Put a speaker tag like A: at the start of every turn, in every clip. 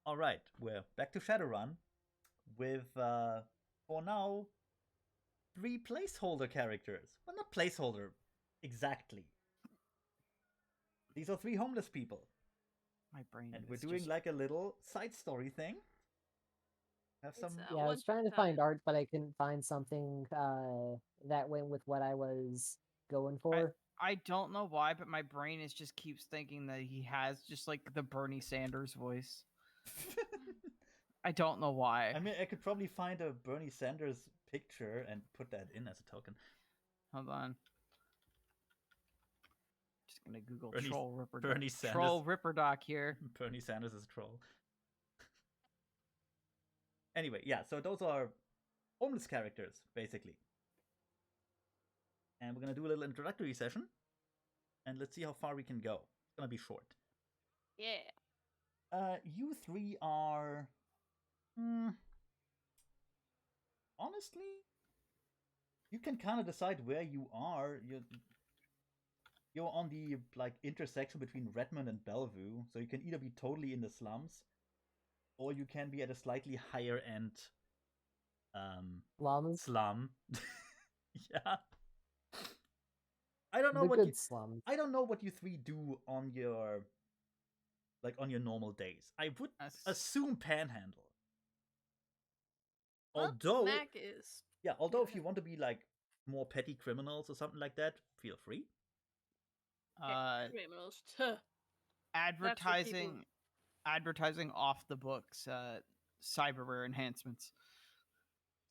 A: All right, we're back to Shadowrun with, for now, three placeholder characters. Well, not placeholder exactly. These are three homeless people,
B: My brain
A: and we're
B: is
A: doing
B: just
A: like a little side story thing. Have
C: It's
A: some.
C: a
D: Yeah, I
C: one
D: was trying to
C: time.
D: find art, but I couldn't find something that went with what I was going
B: I,
D: for.
B: I don't know why, but my brain is just keeps thinking that he has just like the Bernie Sanders voice. I don't know why.
A: I mean, I could probably find a Bernie Sanders picture and put that in as a token.
B: Hold on. Just gonna Google
A: Bernie,
B: troll ripper
A: Bernie Sanders.
B: troll ripper doc here.
A: Bernie Sanders is a troll. Anyway, yeah, so those are homeless characters, basically. And we're gonna do a little introductory session, and let's see how far we can go. It's gonna be short.
C: Yeah.
A: You three are. Honestly, you can kind of decide where you are. You're on the like intersection between Redmond and Bellevue, so you can either be totally in the slums, or you can be at a slightly higher end
D: Slums?
A: slum. Yeah. I don't know
D: The
A: what
D: good
A: you
D: slums.
A: I don't know what you three do on your normal days. I would assume panhandle.
C: Well,
A: Although
C: Mac is.
A: although if you want to be like more petty criminals or something like that, feel free.
C: Criminals. Tuh.
B: Advertising off the books, cyberware enhancements.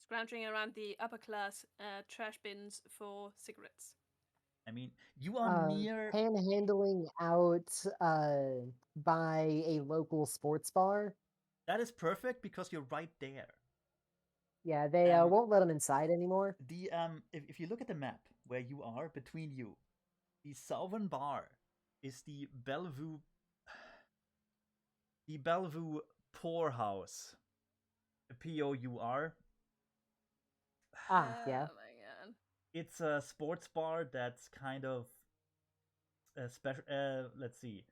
C: Scrounging around the upper class trash bins for cigarettes.
A: I mean, you are near.
D: Panhandling out by a local sports bar.
A: That is perfect because you're right there.
D: Yeah, they won't let them inside anymore.
A: The if you look at the map where you are between you, the southern bar is the Bellevue Poorhouse. POUR.
D: Yeah.
C: Oh my god.
A: It's a sports bar that's kind of special. Let's see,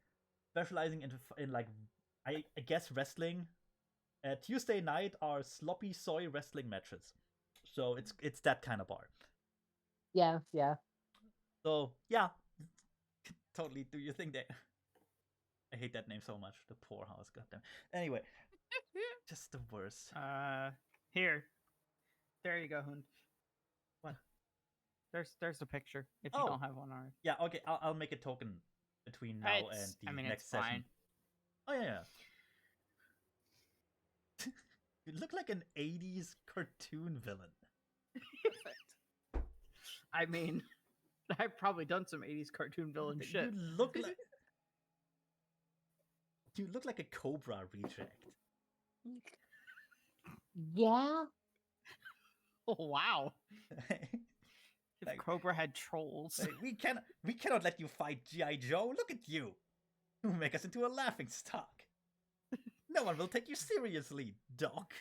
A: specializing in like I guess wrestling. Tuesday night are sloppy soy wrestling matches, so it's that kind of bar.
D: Yeah.
A: So yeah, totally do your thing there. I hate that name so much. The Poorhouse, goddamn. Anyway, just the worst.
B: Here, there you go, Hund.
A: What?
B: There's the picture. If you don't have one already.
A: Yeah. Okay. I'll make a token between now and the next session.
B: Fine.
A: Oh yeah. You look like an 80s cartoon villain.
C: Perfect.
B: I mean, I've probably done some 80s cartoon villain shit.
A: You look like a Cobra reject.
D: Yeah.
B: Oh wow. If
A: Like,
B: Cobra had trolls.
A: we cannot let you fight G.I. Joe. Look at you. You make us into a laughing stock. No one will take you seriously, Doc.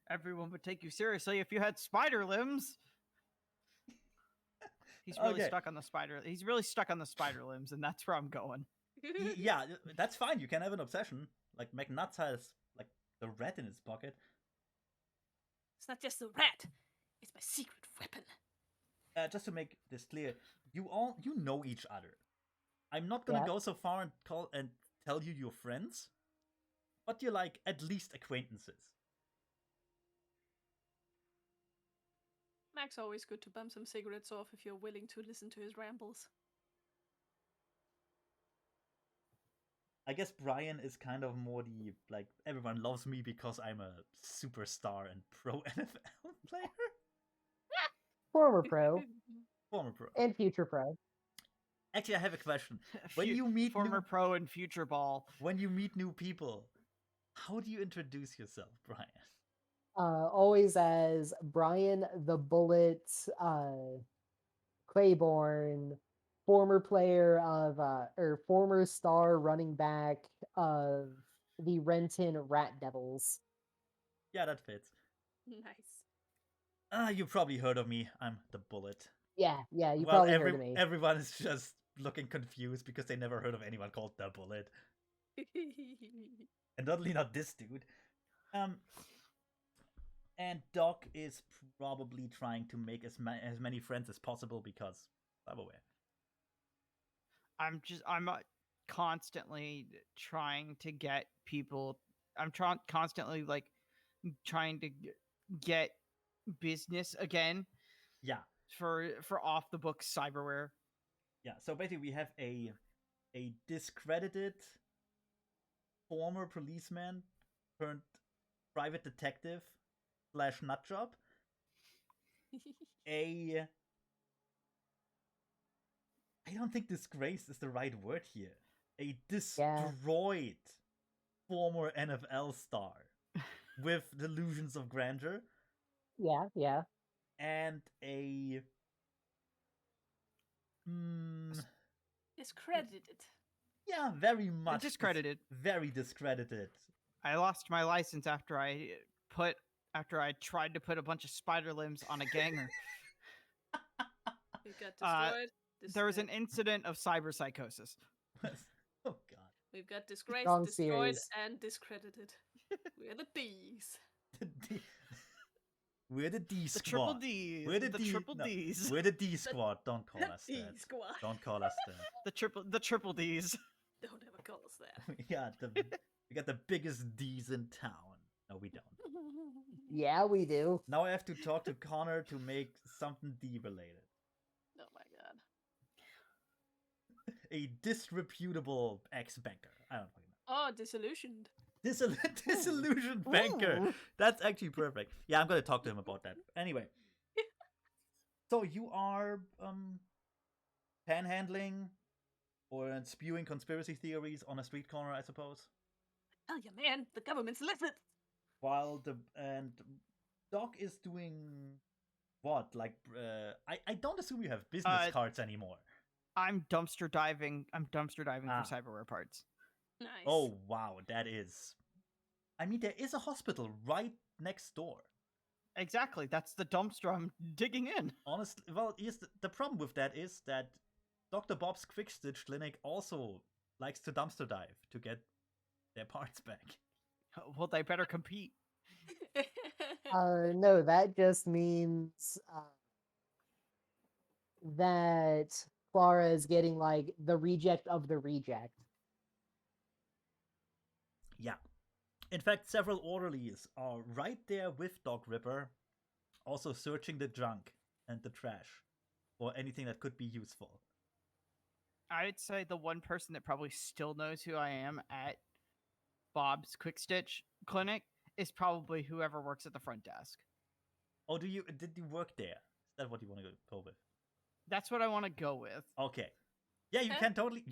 B: Everyone would take you seriously if you had spider limbs. He's really stuck on the spider. He's really stuck on the spider limbs, and that's where I'm going.
A: Yeah, that's fine. You can have an obsession. Like McNuts has like the rat in his pocket.
C: It's not just the rat. It's my secret weapon.
A: Just to make this clear, you know each other. I'm not gonna go so far and tell you you're friends, but you're like at least acquaintances.
C: Mac's always good to bum some cigarettes off if you're willing to listen to his rambles.
A: I guess Brian is kind of more the like everyone loves me because I'm a superstar and pro NFL player.
D: Former pro.
A: Former pro.
D: And future pro.
A: Actually, I have a question. When you meet
B: former pro and future ball.
A: When you meet new people, how do you introduce yourself, Brian?
D: Always as Brian the Bullet Claiborne, former player of or former star running back of the Renton Rat Devils.
A: Yeah, that fits.
C: Nice.
A: You probably heard of me. I'm the Bullet.
D: Yeah, you probably heard of me.
A: Everyone is just looking confused because they never heard of anyone called the Bullet. And totally not this dude. And Doc is probably trying to make as many friends as possible because Cyberware.
B: I'm constantly trying to get people. I'm constantly like trying to get business again.
A: Yeah.
B: For off the books cyberware.
A: Yeah. So basically, we have a discredited former policeman turned private detective / nutjob. I don't think disgrace is the right word here. A destroyed former NFL star with delusions of grandeur.
D: Yeah.
A: And a
C: discredited.
A: Yeah, very much
B: discredited.
A: Very discredited.
B: I lost my license after I tried to put a bunch of spider limbs on a ganger.
C: You got destroyed.
B: There was an incident of cyberpsychosis.
A: Oh god.
C: We've got disgraced,
D: Strong
C: destroyed,
D: series.
C: and discredited. We're the D's.
A: We're the D squad.
B: The triple D's.
A: We're the
B: triple D's.
A: We're the D squad. Don't call us
C: D
A: that.
C: squad.
A: Don't call us that.
B: The triple D's.
C: Don't ever call us that.
A: We got the biggest D's in town. No, we don't.
D: Yeah, we do.
A: Now I have to talk to Connor to make something D related.
C: Oh my god.
A: A disreputable ex-banker. I don't fucking know.
C: Oh, disillusioned.
A: Disillusioned banker.
D: Ooh.
A: That's actually perfect. Yeah, I'm gonna talk to him about that. Anyway. So you are panhandling or spewing conspiracy theories on a street corner, I suppose.
C: Tell you, man, the government's livid.
A: While Doc is doing what? Like, I don't assume you have business cards anymore.
B: I'm dumpster diving. For cyberware parts.
C: Nice.
A: Oh wow, that is. I mean, there is a hospital right next door.
B: Exactly. That's the dumpster I'm digging in.
A: Honestly, well, yes. The problem with that is that Dr. Bob's Quick Stitch Clinic also likes to dumpster dive to get their parts back.
B: Well, they better compete.
D: No, that just means that Clara is getting like the reject of the reject.
A: Yeah. In fact, several orderlies are right there with Dog Ripper, also searching the junk and the trash for anything that could be useful.
B: I'd say the one person that probably still knows who I am at Bob's Quick Stitch Clinic is probably whoever works at the front desk.
A: Oh, did you work there? Is that what you want to go with?
B: That's what I want to go with.
A: Okay. Yeah, you can totally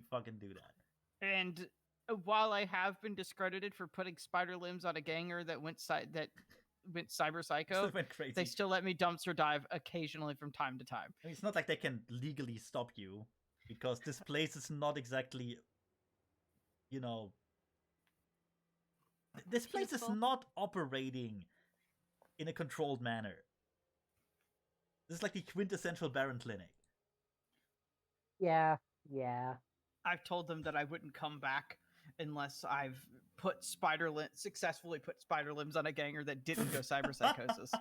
A: fucking do that.
B: And while I have been discredited for putting spider limbs on a ganger that went cyber psycho,
A: Went crazy.
B: they still let me dumpster dive occasionally from time to time.
A: I mean, it's not like they can legally stop you because this place is not exactly, this place is not operating in a controlled manner. This is like the quintessential Baron Clinic.
D: Yeah.
B: I've told them that I wouldn't come back unless I've successfully put spider limbs on a ganger that didn't go cyber psychosis,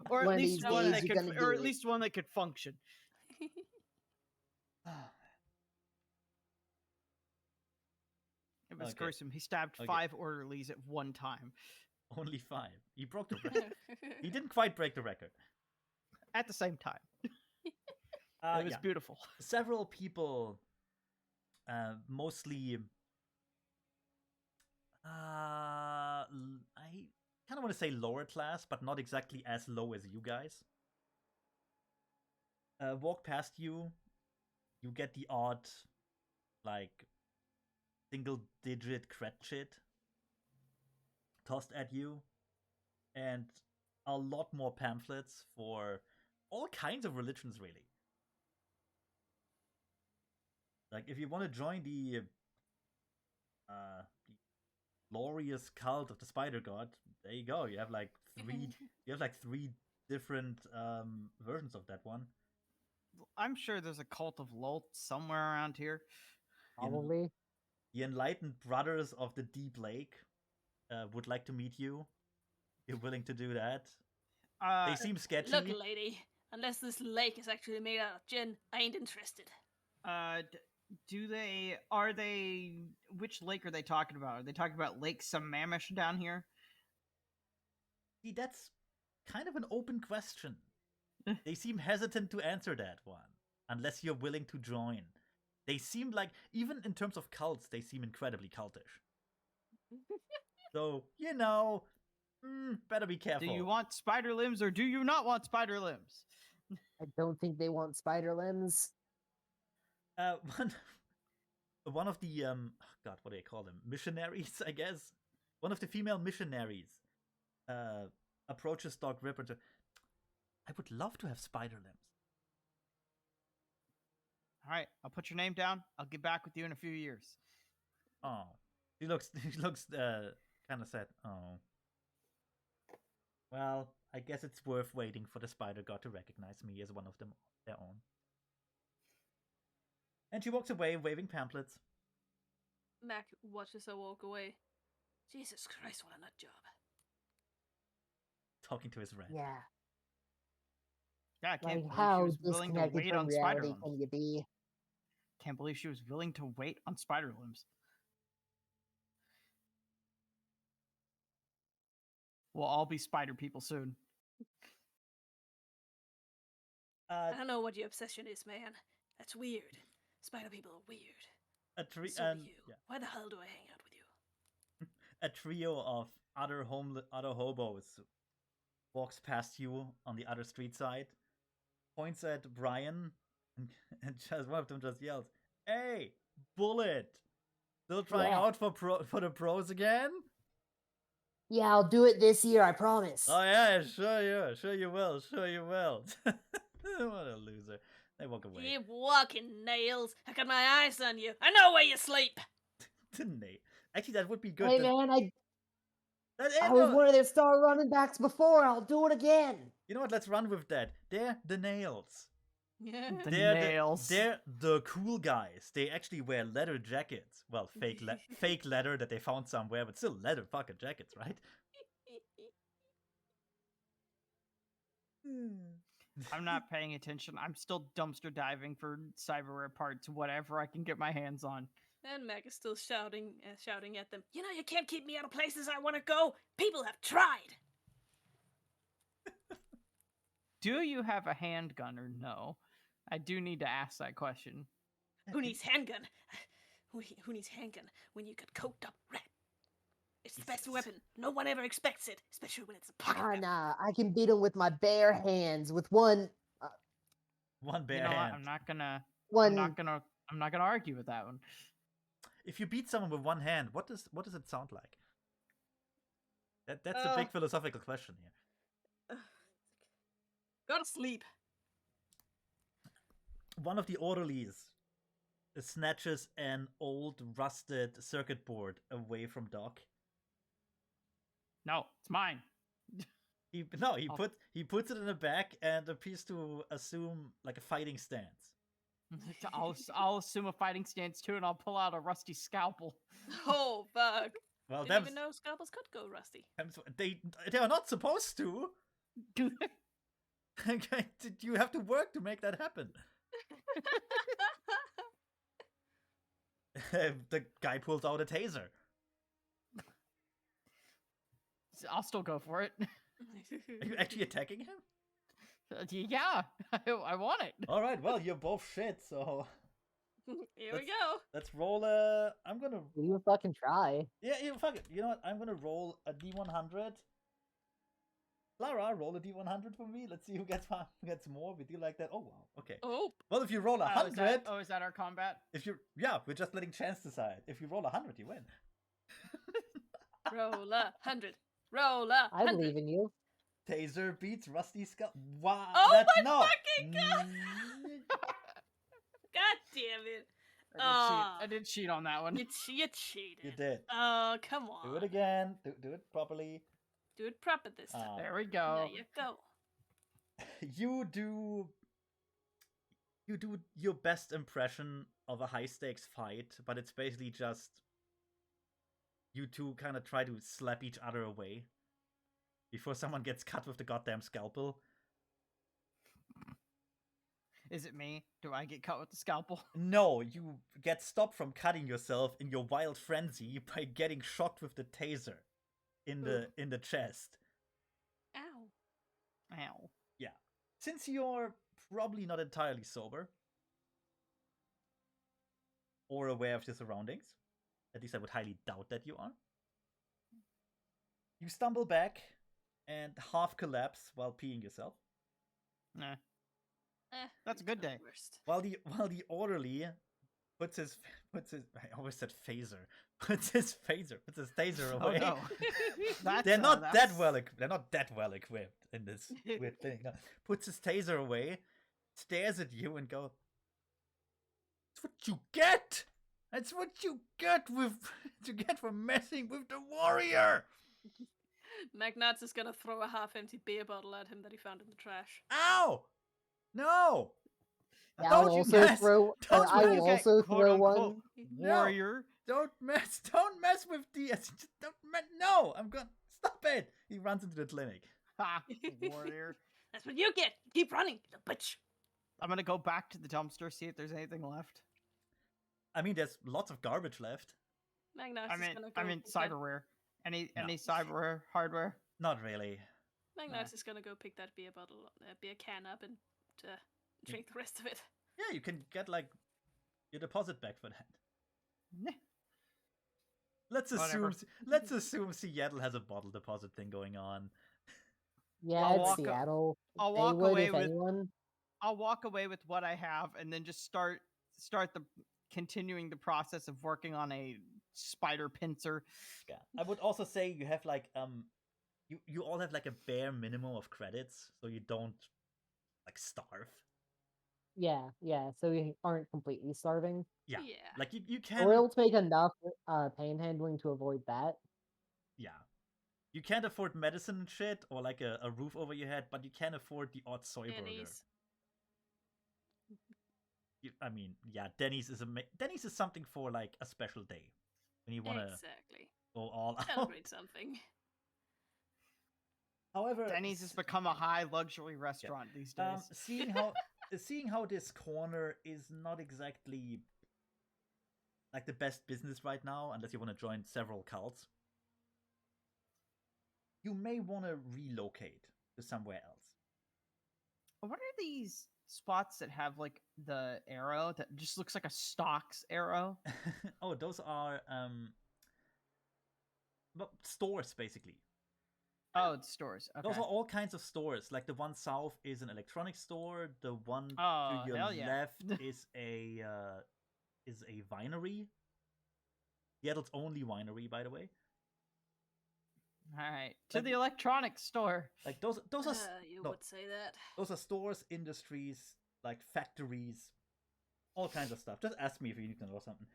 B: or at least one that could function. It was gruesome. He stabbed 5 orderlies at one time.
A: Only 5. He broke the record. He didn't quite break the record.
B: At the same time. It was beautiful.
A: Several people, mostly, I kind of want to say lower class, but not exactly as low as you guys, walk past you. You get the odd, like, single-digit credit tossed at you, and a lot more pamphlets for all kinds of religions, really. Like, if you want to join the glorious cult of the Spider God, there you go. You have like 3 different versions of that one.
B: I'm sure there's a cult of Lult somewhere around here.
D: Probably.
A: The enlightened brothers of the deep lake would like to meet you. You're willing to do that? They seem sketchy.
C: Look, lady, unless this lake is actually made out of gin, I ain't interested.
B: Which lake are they talking about? Are they talking about Lake Sammamish down here?
A: See, that's kind of an open question. They seem hesitant to answer that one, unless you're willing to join. They seem like, even in terms of cults, they seem incredibly cultish. So, better be careful.
B: Do you want spider limbs or do you not want spider limbs?
D: I don't think they want spider limbs.
A: One of the God, what do they call them? Missionaries, I guess. One of the female missionaries approaches Doc Ripper to. I would love to have spider limbs.
B: All right, I'll put your name down. I'll get back with you in a few years.
A: Oh, he looks kind of sad. Oh. Well, I guess it's worth waiting for the spider god to recognize me as one of them, their own. And she walks away, waving pamphlets.
C: Mac watches her walk away. Jesus Christ, what a nut job.
A: Talking to his rat.
D: Yeah.
B: Yeah, I can't
D: Like,
B: believe
D: how
B: she was willing to
D: disconnected
B: wait
D: from
B: on spider
D: reality
B: limbs.
D: can you be?
B: Can't believe she was willing to wait on spider limbs. We'll all be spider people soon.
C: I don't know what your obsession is, man. That's weird. Spider people are weird. So are you.
A: Yeah.
C: Why the hell do I hang out with you?
A: A trio of other hobos walks past you on the other street side, points at Brian, and just one of them just yells, "Hey, Bullet! Still trying out for the pros again?"
D: Yeah, I'll do it this year, I promise.
A: Oh yeah, sure you will. What a loser. They walk away.
C: You walking nails. I got my eyes on you. I know where you sleep.
A: Didn't they? Actually, that would be good.
D: Hey man, I was one of their star running backs before. I'll do it again.
A: You know what? Let's run with that. They're the nails.
C: Yeah.
A: They're the cool guys. They actually wear leather jackets. Well, fake leather that they found somewhere, but still leather fucking jackets, right?
B: I'm not paying attention. I'm still dumpster diving for cyberware parts, whatever I can get my hands on.
C: And Mac is still shouting at them. You know, you can't keep me out of places I want to go. People have tried.
B: Do you have a handgun or no? I do need to ask that question.
C: Who needs handgun? Who needs handgun when you got coked up rat? It's the best weapon. No one ever expects it, especially when it's a pocket weapon.
D: Nah, I can beat them with my bare hands. With one
A: bare hand.
B: I'm not gonna argue with that one.
A: If you beat someone with one hand, what does it sound like? That's a big philosophical question here.
C: Go to sleep.
A: One of the orderlies snatches an old rusted circuit board away from Doc.
B: No, it's mine.
A: He puts it in a bag and appears to assume like a fighting stance.
B: I'll assume a fighting stance too, and I'll pull out a rusty scalpel.
C: Oh fuck!
A: Well,
C: didn't even know scalpels could go rusty.
A: They are not supposed to. You have to work to make that happen. The guy pulls out a taser.
B: I'll still go for it.
A: Are you actually attacking him?
B: Yeah, I want it.
A: All right, well, you're both shit, so...
C: Here we go.
A: Let's roll I'm gonna...
D: You fucking try.
A: Yeah, fuck it. You know what? I'm gonna roll a D100. Clara, roll a D100 for me. Let's see who gets more. We do like that. Oh, wow. Okay.
C: Oh.
A: Well, if you roll 100...
B: is that our combat?
A: We're just letting chance decide. If you roll 100, you win.
C: Roll 100. Roll 100.
D: I believe in you.
A: Taser beats Rusty Skull. Wow.
C: Oh my fucking god! God damn it.
B: I did cheat on that one.
C: You cheated.
A: You did.
C: Oh, come on.
A: Do it again. Do it properly.
C: Do it proper this time.
B: There we go.
C: There you go.
A: You you do your best impression of a high stakes fight, but it's basically just you two kind of try to slap each other away before someone gets cut with the goddamn scalpel.
B: Is it me? Do I get cut with the scalpel?
A: No, you get stopped from cutting yourself in your wild frenzy by getting shocked with the taser in the chest.
C: Ow.
B: Ow.
A: Yeah. Since you're probably not entirely sober or aware of your surroundings, at least I would highly doubt that you are, you stumble back and half collapse while peeing yourself.
B: Nah. That's a good day.
C: Worst.
A: While the orderly puts his I always said phaser. Puts his taser away.
B: Oh no. That's,
A: They're not
B: that's...
A: that well equipped in this weird thing. No. Puts his taser away, stares at you, and goes, "That's what you get. That's what you get for messing with the warrior."
C: Magnats is gonna throw a half-empty beer bottle at him that he found in the trash.
A: Ow! No!
D: Yeah,
A: Don't
D: I'll
A: you
D: also
A: mess!
D: throw.
A: Don't
D: I will
A: mess!
D: also
B: quote,
D: throw
B: unquote,
D: one.
B: warrior.
A: Don't mess with DS. No, I'm gonna stop it. He runs into the clinic.
B: Ha! Warrior.
C: That's what you get. Keep running, little bitch.
B: I'm gonna go back to the dumpster, see if there's anything left.
A: I mean, there's lots of garbage left.
C: Magnats
B: I
C: is
B: mean,
C: gonna go.
B: I mean
C: pick that-
B: cyberware. Any
A: No.
B: cyberware hardware?
A: Not really.
C: Magnats is gonna go pick that beer bottle, beer can up, and drink the rest of it.
A: Yeah, you can get like your deposit back for that.
B: Nah.
A: Let's
B: Whatever.
A: assume Seattle has a bottle deposit thing going on.
D: Yeah,
B: I'll
D: it's
B: walk
D: Seattle.
B: I'll
D: They
B: walk
D: would
B: away
D: if
B: with-
D: anyone.
B: I'll walk away with what I have, and then just start the continuing the process of working on a spider pincer.
A: Yeah. I would also say you have like you all have like a bare minimum of credits, so you don't like starve.
D: Yeah, yeah. So we aren't completely starving.
A: Yeah.
C: Yeah.
A: Like you can
D: Or it'll take enough panhandling to avoid that.
A: yeah. You can't afford medicine and shit or like a roof over your head, but you can afford the odd soy burger.
C: Denny's.
A: I mean, yeah, Denny's is something for like a special day when you want to
C: Exactly.
A: go all out.
C: Celebrate something.
A: However,
B: Denny's has become a high luxury restaurant these days.
A: seeing how this corner is not exactly like the best business right now, unless you want to join several cults, you may want to relocate to somewhere else.
B: What are these spots that have like the arrow that just looks like a stocks arrow?
A: Oh, those are stores basically.
B: Oh, it's stores. Okay.
A: Those are all kinds of stores. Like the one south is an electronics store. The one
B: Oh,
A: to your
B: hell yeah.
A: left is a winery. Seattle's only winery, by the way.
B: All right, to the electronics store.
A: Like those are
C: You
A: no.
C: would say that.
A: those are stores, industries, like factories, all kinds of stuff. Just ask me if you need to know something.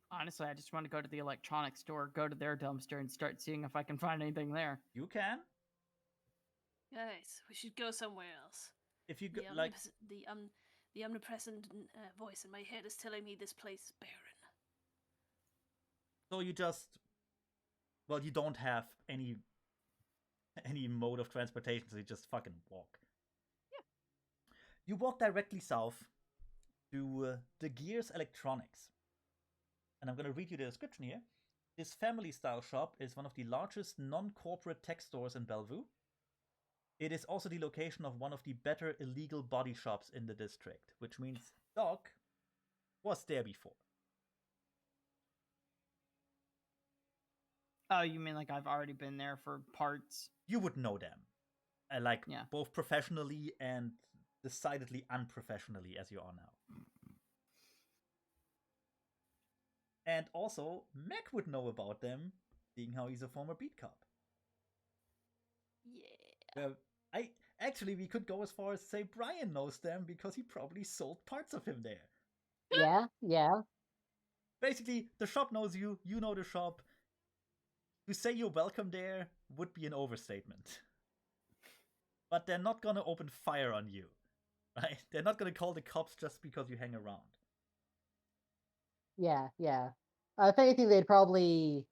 B: Honestly, I just want to go to the electronics store, go to their dumpster, and start seeing if I can find anything there.
A: You can
C: Guys, we should go somewhere else.
A: if you go,
C: The
A: like
C: the omnipresent voice in my head is telling me this place is barren.
A: so you just you don't have any mode of transportation, so you just fucking walk.
C: Yeah.
A: You walk directly south to the Gears Electronics. And I'm going to read you the description here. This family-style shop is one of the largest non-corporate tech stores in Bellevue. It is also the location of one of the better illegal body shops in the district, which means Doc was there before.
B: Oh, you mean like I've already been there for parts?
A: You would know them.
B: Yeah.
A: Both professionally and decidedly unprofessionally as you are now. And also, Mac would know about them, seeing how he's a former beat cop.
C: Yeah.
A: We could go as far as say Brian knows them because he probably sold parts of him there.
D: Yeah.
A: Basically, the shop knows you, you know the shop. To say you're welcome there would be an overstatement. But they're not gonna open fire on you. right? They're not gonna call the cops just because you hang around.
D: Yeah, yeah. If anything, they'd probably.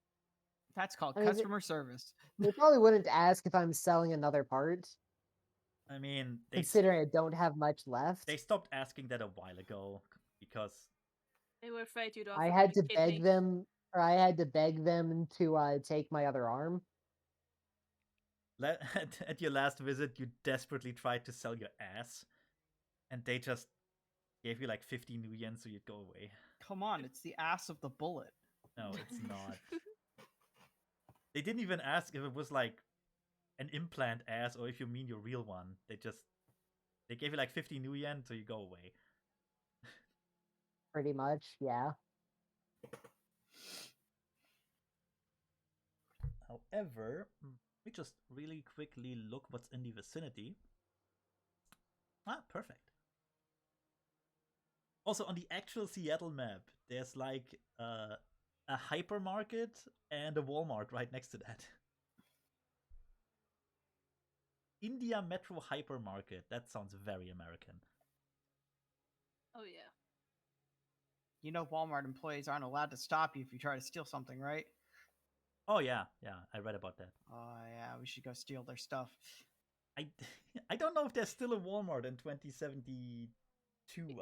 B: That's called
D: I mean,
B: customer service.
D: they probably wouldn't ask if I'm selling another part,
A: I mean,
D: considering I don't have much left.
A: they stopped asking that a while ago because
C: They were afraid you'd offer
D: I
C: them
D: had
C: a
D: to
C: kidney.
D: beg them, or I had to beg them to take my other arm.
A: at your last visit, you desperately tried to sell your ass, and they just gave you like 50 new yen so you'd go away.
B: Come on, it's the ass of the bullet.
A: No, it's not. They didn't even ask if it was like an implant ass or if you mean your real one. They gave you like 50 new yen so you go away.
D: Pretty much, yeah.
A: However, let me just really quickly look what's in the vicinity. Ah, perfect. Also, on the actual Seattle map, there's like a hypermarket and a Walmart right next to that. India Metro Hypermarket. That sounds very American.
C: Oh yeah.
B: You know Walmart employees aren't allowed to stop you if you try to steal something, right?
A: Oh yeah, I read about that.
B: Oh yeah, we should go steal their stuff.
A: I I don't know if there's still a Walmart in 2072.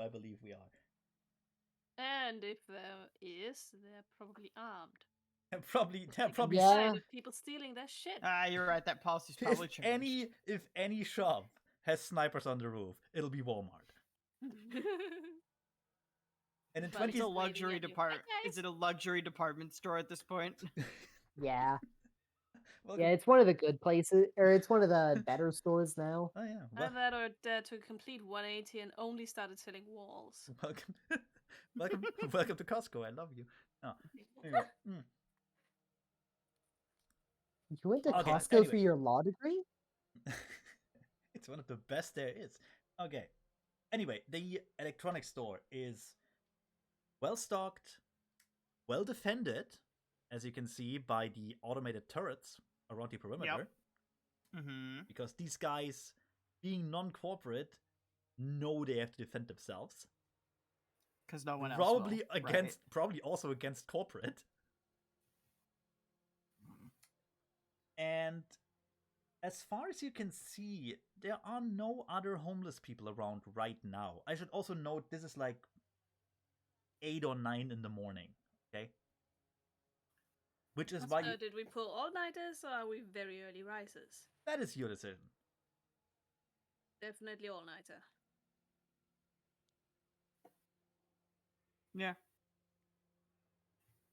A: I believe we are.
C: And if there is, they're probably armed.
A: They're probably
D: Yeah.
C: Tired of people stealing their shit.
B: Ah, you're right. That policy's probably changed.
A: If any shop has snipers on the roof, it'll be Walmart. And in
C: But
B: It's a
A: 20
C: waving
B: luxury
C: at you.
B: department.
C: Hey,
B: Is it a luxury department store at this point?
D: Yeah.
A: Welcome.
D: Yeah, it's one of the good places, or it's one of the better stores now.
A: Oh yeah.
C: Either that or to a complete 180 and only started selling walls.
A: Welcome. Welcome to Costco. I love you. Oh, anyway.
D: You went to
A: Okay,
D: Costco for
A: anyway.
D: your law degree?
A: It's one of the best there is. Okay. Anyway, the electronics store is well stocked, well defended, as you can see by the automated turrets around the perimeter.
B: Mm-hmm.
A: Because these guys, being non-corporate, know they have to defend themselves.
B: Because no one else
A: Probably
B: will,
A: against,
B: right?
A: probably also against corporate. And as far as you can see, there are no other homeless people around right now. I should also note this is like 8 or 9 in the morning, okay? Which is why you...
C: Did we pull all-nighters or are we very early risers?
A: That is your decision.
C: Definitely all-nighter.
B: Yeah.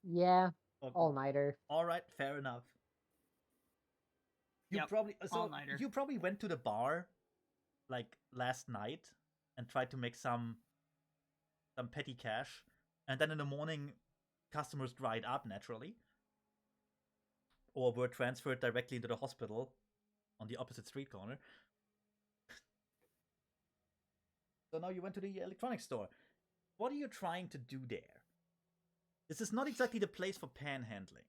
D: Yeah,
A: Okay.
D: all-nighter.
A: All right, fair enough. You
B: Yep,
A: probably
B: all-nighter.
A: you probably went to the bar like last night and tried to make some petty cash, and then in the morning customers dried up naturally or were transferred directly into the hospital on the opposite street corner. So now you went to the electronics store. What are you trying to do there? This is not exactly the place for panhandling.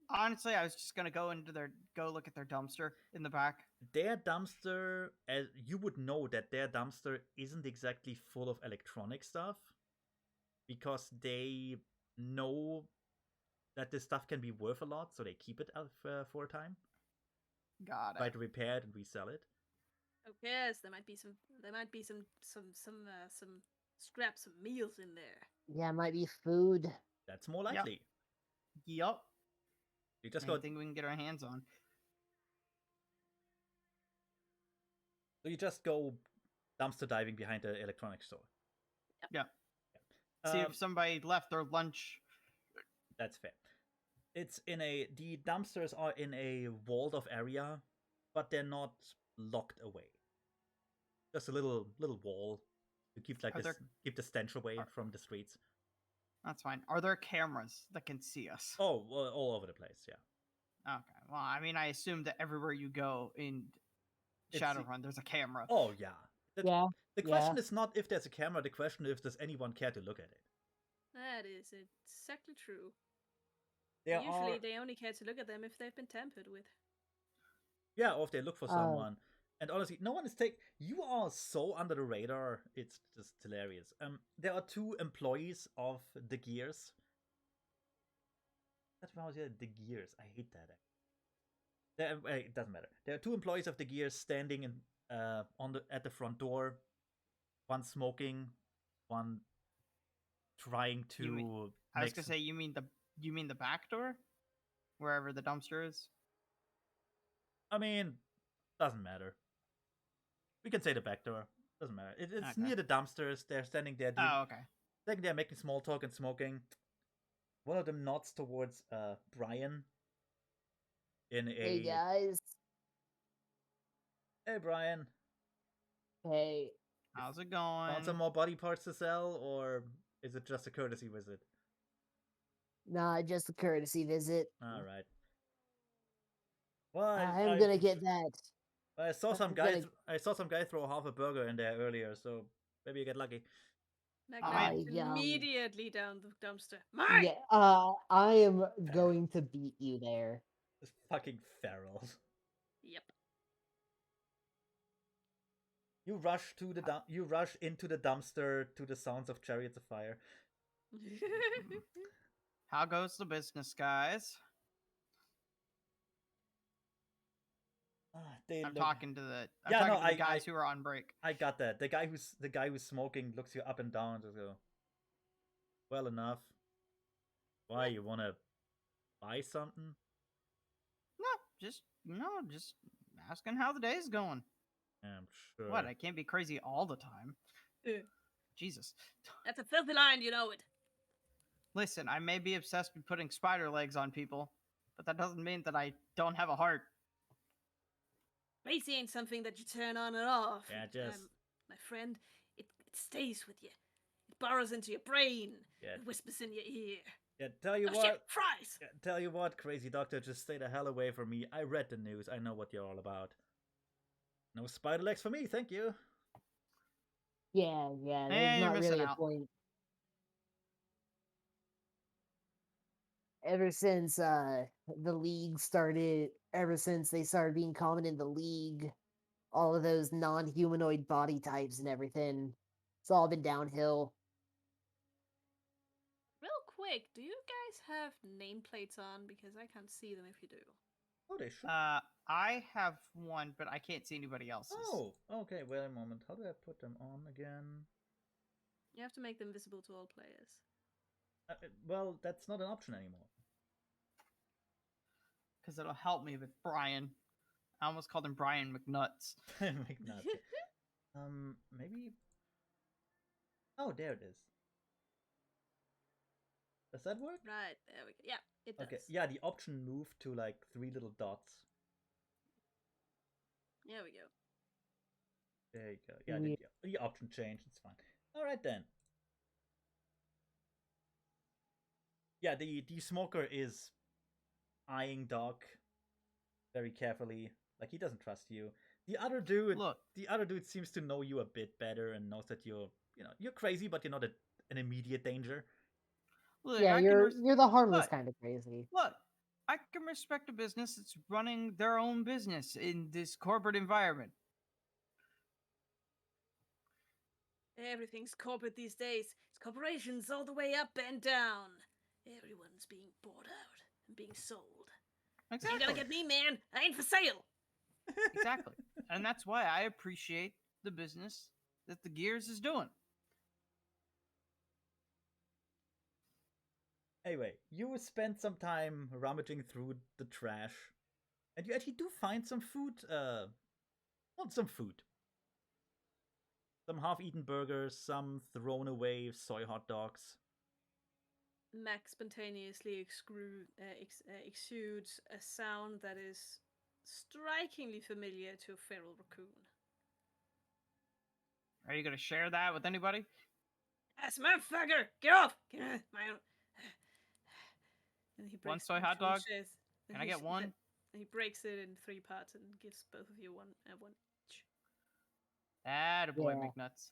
B: Honestly, I was just gonna go look at their dumpster in the back.
A: Their dumpster, as you would know that their dumpster isn't exactly full of electronic stuff, because they know that this stuff can be worth a lot, so they keep it out for a time.
B: Got it.
A: Try to repair it and resell it.
C: Who cares? There might be some scraps of meals in there.
D: Yeah, it might be food.
A: That's more likely.
B: Yup.
A: You just
B: Anything we can get our hands on.
A: So you just go dumpster diving behind the electronics store.
B: Yeah. See if somebody left their lunch.
A: That's fair. The dumpsters are in a walled off area, but they're not locked away. Just a little wall to keep keep the stench away from the streets.
B: That's fine. Are there cameras that can see us?
A: Oh, well, all over the place, yeah.
B: Okay. Well, I mean, I assume that everywhere you go in Shadowrun, there's a camera.
A: Oh, yeah. The
D: Yeah.
A: question is not if there's a camera, the question is, does anyone care to look at it?
C: That is exactly true.
A: There
C: Usually
A: are...
C: they only care to look at them if they've been tampered with.
A: Yeah, or if they look for someone. And honestly, no one is taking. You are so under the radar. It's just hilarious. There are 2 employees of the Gears. That's why I was the Gears. I hate that. It doesn't matter. There are 2 employees of the Gears standing at the front door. One smoking, one trying to.
B: I was gonna say you mean the back door, wherever the dumpster is.
A: I mean, doesn't matter. We can say the back door. Doesn't matter. It's
B: Okay.
A: near the dumpsters. They're standing there.
B: Oh, okay.
A: Standing there making small talk and smoking. One of them nods towards Brian.
D: Hey guys.
A: Hey Brian.
D: Hey.
B: How's it going?
A: Want some more body parts to sell, or is it just a courtesy visit?
D: Nah, just a courtesy visit.
A: All right. Well,
D: I'm gonna get that.
A: I saw some guy. I saw some guy throw half a burger in there earlier, so maybe you get lucky.
C: Immediately down the dumpster. Mine!
D: Yeah, I am going to beat you there.
A: It's fucking feral.
C: Yep.
A: You rush into the dumpster to the sounds of Chariots of Fire.
B: How goes the business, guys? I'm talking to the guys who are on break.
A: I got that. The guy who's smoking looks you up and down and just go, well enough. Why, you wanna buy something?
B: Just asking how the day's going.
A: I'm sure.
B: What, I can't be crazy all the time. Jesus.
C: That's a filthy line, you know it.
B: Listen, I may be obsessed with putting spider legs on people, but that doesn't mean that I don't have a heart.
C: Racy ain't something that you turn on and off.
A: Yeah, just...
C: my friend, it stays with you. It burrows into your brain.
A: Yeah.
C: It whispers in your ear.
A: Yeah, tell you what...
C: Shit, fries!
A: Yeah, tell you what, crazy doctor, just stay the hell away from me. I read the news. I know what you're all about. No spider legs for me, thank you.
D: Yeah, there's not really a point. Ever since the league started, ever since they started being common in the league, all of those non-humanoid body types and everything, it's all been downhill.
C: Real quick, do you guys have nameplates on? Because I can't see them if you do.
A: Oh, they should.
B: I have one, but I can't see anybody else's.
A: Oh, okay, wait a moment. How do I put them on again?
C: You have to make them visible to all players.
A: Well, that's not an option anymore.
B: Because it'll help me with Brian. I almost called him Brian McNuts.
A: McNuts. Maybe... Oh, there it is. Does that work?
C: Right, there we go. Yeah, it does.
A: Okay, yeah, the option moved to like 3 little dots.
C: There we go.
A: There you go. Yeah, the option changed. It's fine. All right then. Yeah, the smoker is eyeing Doc very carefully. Like, he doesn't trust you. The other dude seems to know you a bit better and knows that you're crazy, but you're not an immediate danger.
B: Look,
D: yeah, you're the harmless kind of crazy.
B: Look, I can respect a business that's running their own business in this corporate environment.
C: Everything's corporate these days. It's corporations all the way up and down. Everyone's being bought out and being sold.
B: Exactly.
C: You gotta get me, man. I ain't for sale.
B: Exactly. And that's why I appreciate the business that the Gears is doing.
A: Anyway, you spend some time rummaging through the trash, and you actually do find some food. Some food. Some half-eaten burgers, some thrown-away soy hot dogs.
C: Mac spontaneously exudes a sound that is strikingly familiar to a feral raccoon.
B: Are you going to share that with anybody?
C: That's my fucker! Get off! Get off my own. And he
B: one soy hot dog? Can I get one?
C: And he breaks it in 3 parts and gives both of you one each.
B: Attaboy, McNuts.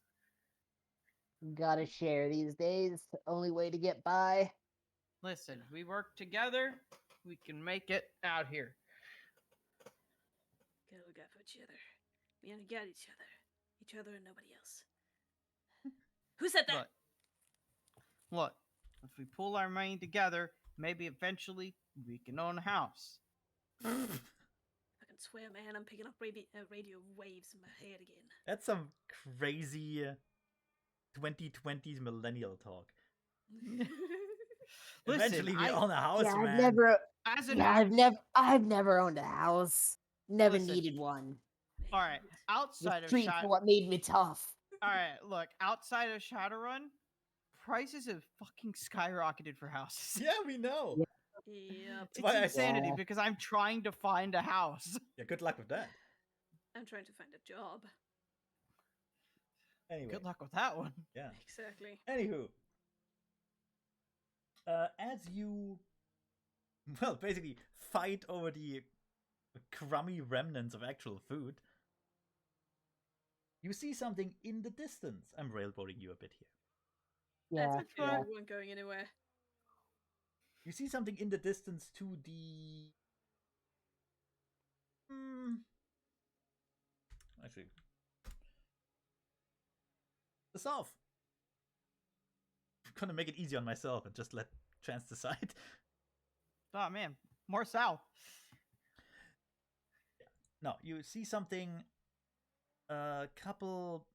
D: Gotta share these days. Only way to get by.
B: Listen, we work together. We can make it out here.
C: Gotta look out for each other. We only got each other and nobody else. Who said that?
B: Look, if we pull our money together, maybe eventually we can own a house.
C: I can swear, man, I'm picking up radio waves in my head again.
A: That's some crazy 2020s millennial talk. Eventually, we own a house,
D: Yeah,
A: man.
D: I've never owned a house. Never
B: Listen.
D: needed one.
B: All right,
D: The
B: outside of
D: streets are what made me tough.
B: All right, look, outside of Shadowrun, prices have fucking skyrocketed for houses.
A: Yeah, we know.
C: Yep.
B: It's insanity because I'm trying to find a house.
A: Yeah, good luck with that.
C: I'm trying to find a job.
A: Anyway.
B: Good luck with that one.
A: Yeah.
C: Exactly.
A: Anywho. As you, well, basically fight over the crummy remnants of actual food, you see something in the distance. I'm railroading you a bit here.
D: Yeah,
C: That's okay. We weren't going anywhere.
A: You see something in the distance to the... Actually... the south. I'm gonna make it easy on myself and just let Chance decide.
B: Oh man, more south.
A: Yeah. No, you see something... a couple...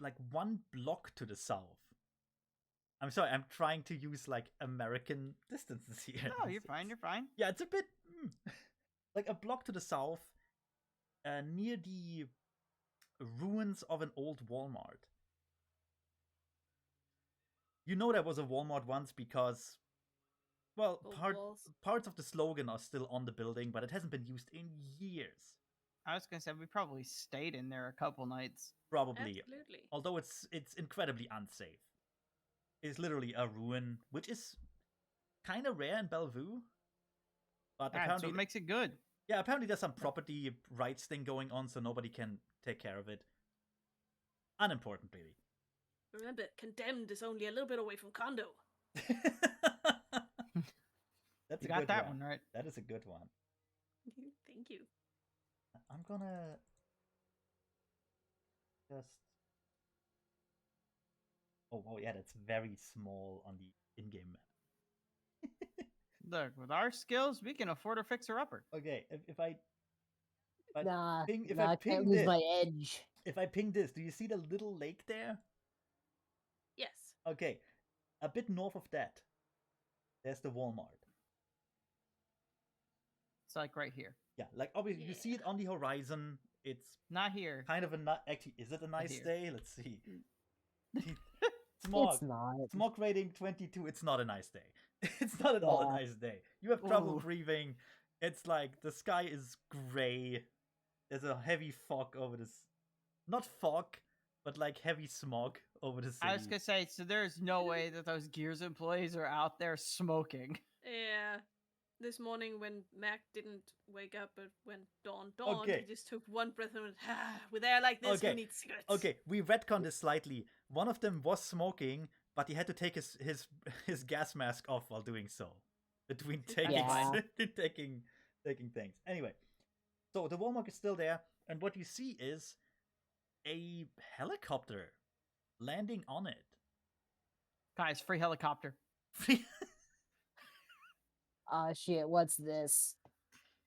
A: like 1 block to the south. I'm sorry, I'm trying to use like American distances here.
B: No, you're fine, you're fine.
A: Yeah, it's a bit like a block to the south, near the ruins of an old Walmart. You know there was a Walmart once because, well, parts of the slogan are still on the building, but it hasn't been used in years.
B: I was gonna say we probably stayed in there a couple nights.
A: Probably.
C: Absolutely.
A: Although it's incredibly unsafe. It's literally a ruin, which is kind of rare in Bellevue. But apparently,
B: so it makes it good.
A: Yeah, apparently there's some property rights thing going on, so nobody can take care of it. Unimportant, really.
C: Remember, Condemned is only a little bit away from Condo.
A: That's
B: you
A: a
B: got
A: good
B: that
A: one,
B: right?
A: That is a good one.
C: Thank you.
A: I'm gonna just... Oh yeah, that's very small on the in-game map.
B: Look, with our skills, we can afford a fixer-upper.
A: Okay, if I
D: I can't lose my edge.
A: If I ping this, do you see the little lake there?
C: Yes.
A: Okay, a bit north of that, there's the Walmart.
B: It's like right here.
A: Yeah, like obviously you see it on the horizon. It's
B: not here.
A: Kind of a actually, is it a nice day? Let's see.
D: Smog. It's not.
A: Smog rating 22. It's not a nice day. It's not at all a nice day. You have trouble breathing. It's like the sky is gray. There's a heavy fog over this. Not fog, but like heavy smog over the city.
B: I was gonna say, so there's no way that those Gears employees are out there smoking.
C: Yeah. This morning when Mac didn't wake up, but when dawn dawned, he just took one breath and went, with air like this, we need cigarettes.
A: Okay, we retconned this slightly. One of them was smoking, but he had to take his gas mask off while doing so. Between taking things. Anyway, so the Walmart is still there, and what you see is a helicopter landing on it.
B: Guys, free helicopter.
D: Shit, what's this?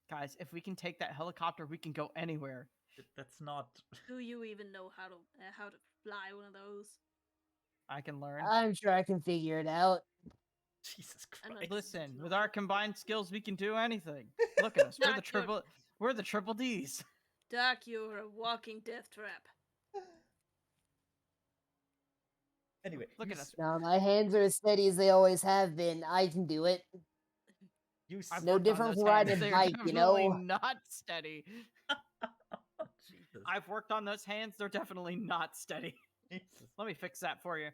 B: Guys, if we can take that helicopter, we can go anywhere.
A: That's not...
C: Do you even know how to fly one of those?
B: I can learn.
D: I'm sure I can figure it out.
A: Jesus Christ.
B: Listen, with our combined skills, we can do anything. Look at us. We're the triple Ds.
C: Doc, you're a walking death trap.
A: Anyway,
B: look at us.
D: Now my hands are as steady as they always have been. I can do it. No different from riding a bike, you know?
B: Not steady.
A: Jesus.
B: I've worked on those hands. They're definitely not steady.
A: Jesus.
B: Let me fix that for you.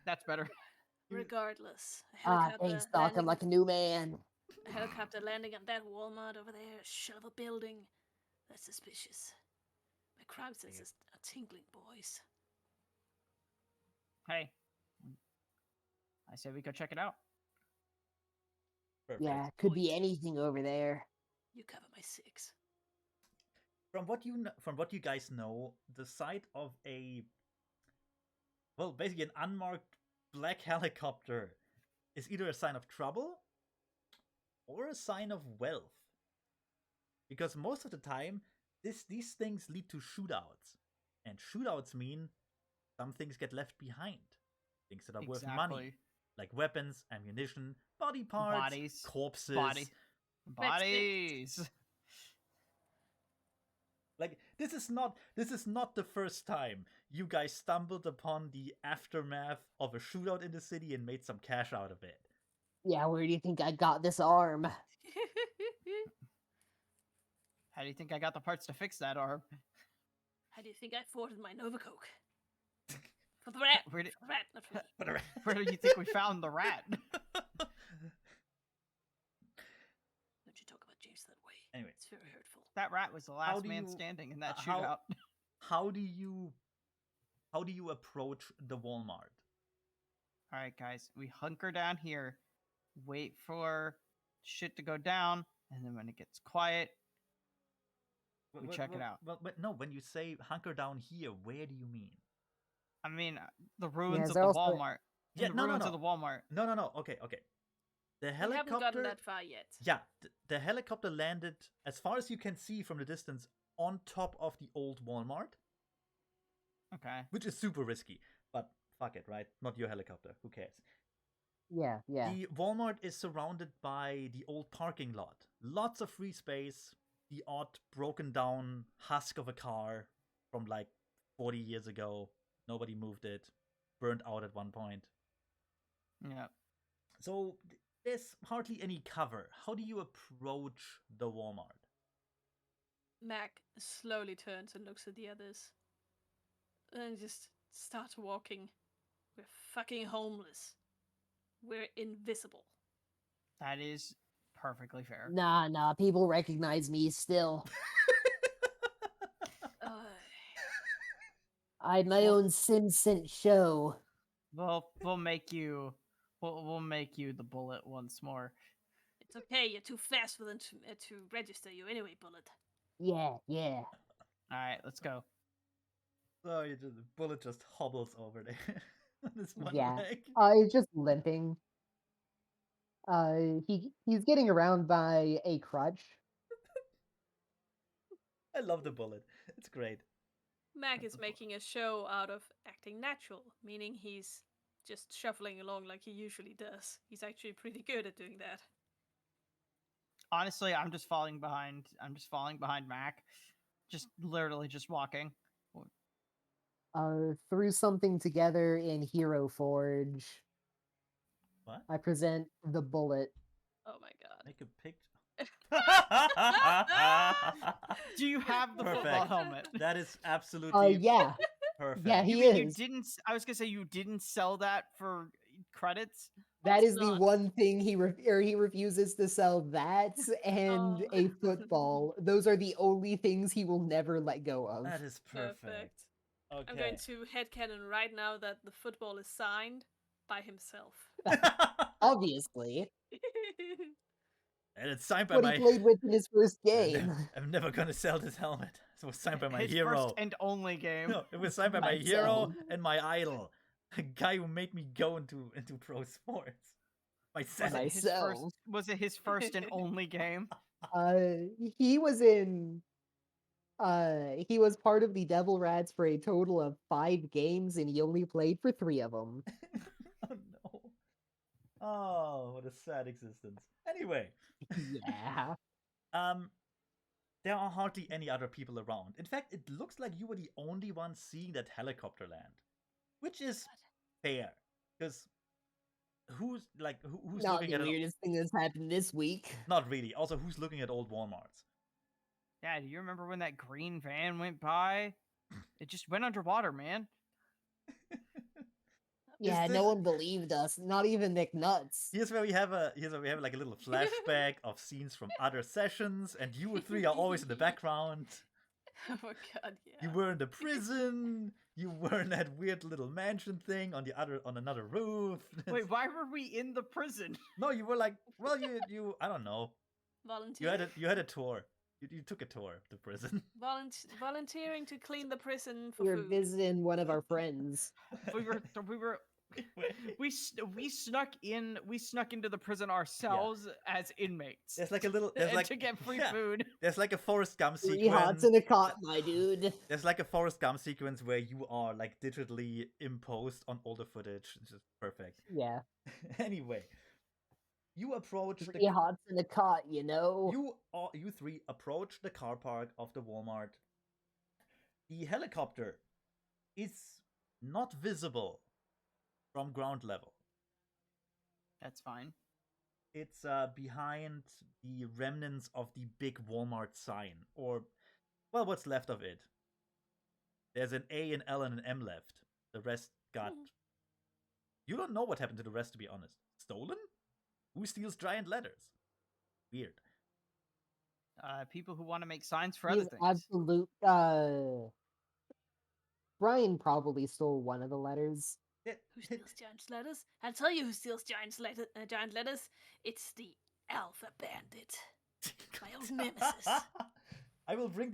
B: That's better.
C: Regardless.
D: Thanks, Doc. I'm like a new man.
C: A helicopter landing on that Walmart over there, shell of a building. That's suspicious. My crime senses are tingling, boys.
B: Hey. I say we go check it out.
A: Perfect.
D: Yeah, could be anything over there.
C: You cover my 6.
A: From what you guys know, the sight of basically an unmarked black helicopter is either a sign of trouble or a sign of wealth. Because most of the time, these things lead to shootouts. And shootouts mean some things get left behind. Things that are worth money. Like weapons, ammunition, body parts,
B: Bodies.
A: corpses.
B: Bodies.
A: Like this is not the first time you guys stumbled upon the aftermath of a shootout in the city and made some cash out of it.
D: Yeah, where do you think I got this arm?
B: How do you think I got the parts to fix that arm?
C: How do you think I afforded my Nova Coke? For the rat.
B: Where did-
C: For the rat, not for me.
B: Where do you think we found the rat?
C: Don't you talk about James that way.
A: Anyway.
C: It's very hurtful.
B: That rat was the
A: How
B: last
A: do
B: man
A: you-
B: standing in that
A: how-
B: shootout.
A: How do you approach the Walmart?
B: All right, guys, we hunker down here, wait for shit to go down, and then when it gets quiet, we check it out.
A: Well, but no, when you say hunker down here, where do you mean?
B: I mean, the ruins
D: is
B: of
D: there
B: the
D: also-
B: Walmart.
A: Yeah,
B: the
A: no,
B: ruins
A: no.
B: of the Walmart.
A: No. Okay. The
C: We haven't
A: helicopter.
C: gotten that far yet.
A: Yeah, the helicopter landed, as far as you can see from the distance, on top of the old Walmart,
B: Okay.
A: which is super risky. But fuck it, right? Not your helicopter. Who cares?
D: Yeah.
A: The Walmart is surrounded by the old parking lot. Lots of free space. The odd broken down husk of a car from like 40 years ago. Nobody moved it. Burned out at one point.
B: Yeah.
A: So there's hardly any cover. How do you approach the Walmart?
C: Mac slowly turns and looks at the others. And just starts walking. We're fucking homeless. We're invisible.
B: That is perfectly fair.
D: Nah, people recognize me still.
C: Uh,
D: I had my own Simpson show.
B: We'll make you the bullet once more.
C: it's okay, you're too fast for them to register you anyway, Bullet.
D: Yeah.
B: All right, let's go.
A: So the bullet just hobbles over there on his one
D: Yeah.
A: leg.
D: He's just limping. He's getting around by a crutch.
A: I love the bullet. It's great.
C: Mac is making a show out of acting natural, meaning he's just shuffling along like he usually does. He's actually pretty good at doing that.
B: Honestly, I'm just falling behind. I'm just falling behind Mac. Just literally just walking.
D: Threw something together in Hero Forge.
A: What?
D: I present the bullet.
C: Oh my god.
A: Make a picture.
B: Do you have the football
A: Perfect.
B: helmet?
A: That is absolutely
D: Yeah.
A: perfect.
D: Yeah,
B: You
D: he
B: mean you
D: is.
B: didn't? I was gonna say you didn't sell that for credits.
D: That
C: It's
D: is the
C: not.
D: one thing he refuses to sell. That and
C: Oh.
D: a football. Those are the only things he will never let go of.
A: That is perfect. Okay.
C: I'm going to headcanon right now that the football is signed by himself.
D: Obviously,
A: And it's signed by
D: what
A: my.
D: he played with in his first
A: I'm
D: game.
A: I'm never gonna sell this helmet. It was signed by my
B: His
A: hero.
B: first and only game.
A: No, it was signed by my
D: Myself.
A: hero and my idol, a guy who made me go into pro sports. Myself.
B: Was it his
D: Myself.
B: first? Was it his first and only game?
D: He was in. He was part of the Devil Rats for a total of 5 games, and he only played for 3 of them.
A: Oh no. Oh, what a sad existence. Anyway,
D: Yeah.
A: there are hardly any other people around. In fact, it looks like you were the only one seeing that helicopter land, which is fair, because who's
D: Not
A: looking
D: the
A: at
D: weirdest thing that's happened this week.
A: Not really. Also, who's looking at old Walmarts?
B: Yeah, do you remember when that green van went by? It just went underwater, man.
D: Yeah,
A: this-
D: no one believed us. Not even Nick Nuts.
A: Here's where we have like a little flashback of scenes from other sessions, and you three are always in the background.
C: Oh my god, yeah.
A: You were in the prison. You were in that weird little mansion thing on another roof.
B: Wait, why were we in the prison?
A: No, you were like, well, you I don't know.
C: Volunteer?
A: You had a tour. You took a tour of the prison.
C: Volunteering to clean the prison for
D: We were
C: food.
D: visiting one of our friends.
B: We snuck into the prison ourselves as inmates.
A: There's like a little. There's like
B: to get free
A: yeah.
B: food.
A: There's like a Forrest Gump
D: 3 hots
A: sequence.
D: in a cot, my dude.
A: There's like a Forrest Gump sequence where you are like digitally imposed on all the footage. It's just perfect.
D: Yeah.
A: Anyway, you approach
D: 3 hots in a cot, you know.
A: You three approach the car park of the Walmart. The helicopter is not visible from ground level.
B: That's fine.
A: It's behind the remnants of the big Walmart sign, or, well, what's left of it. There's an A, an L, and an M left. The rest got... You don't know what happened to the rest, to be honest. Stolen? Who steals giant letters? Weird.
B: People who want to make signs for
D: He's
B: other things.
D: absolute. Brian probably stole one of the letters.
C: Who steals giant letters? I'll tell you who steals giant letters. It's the Alpha Bandit. My old nemesis.
A: I will bring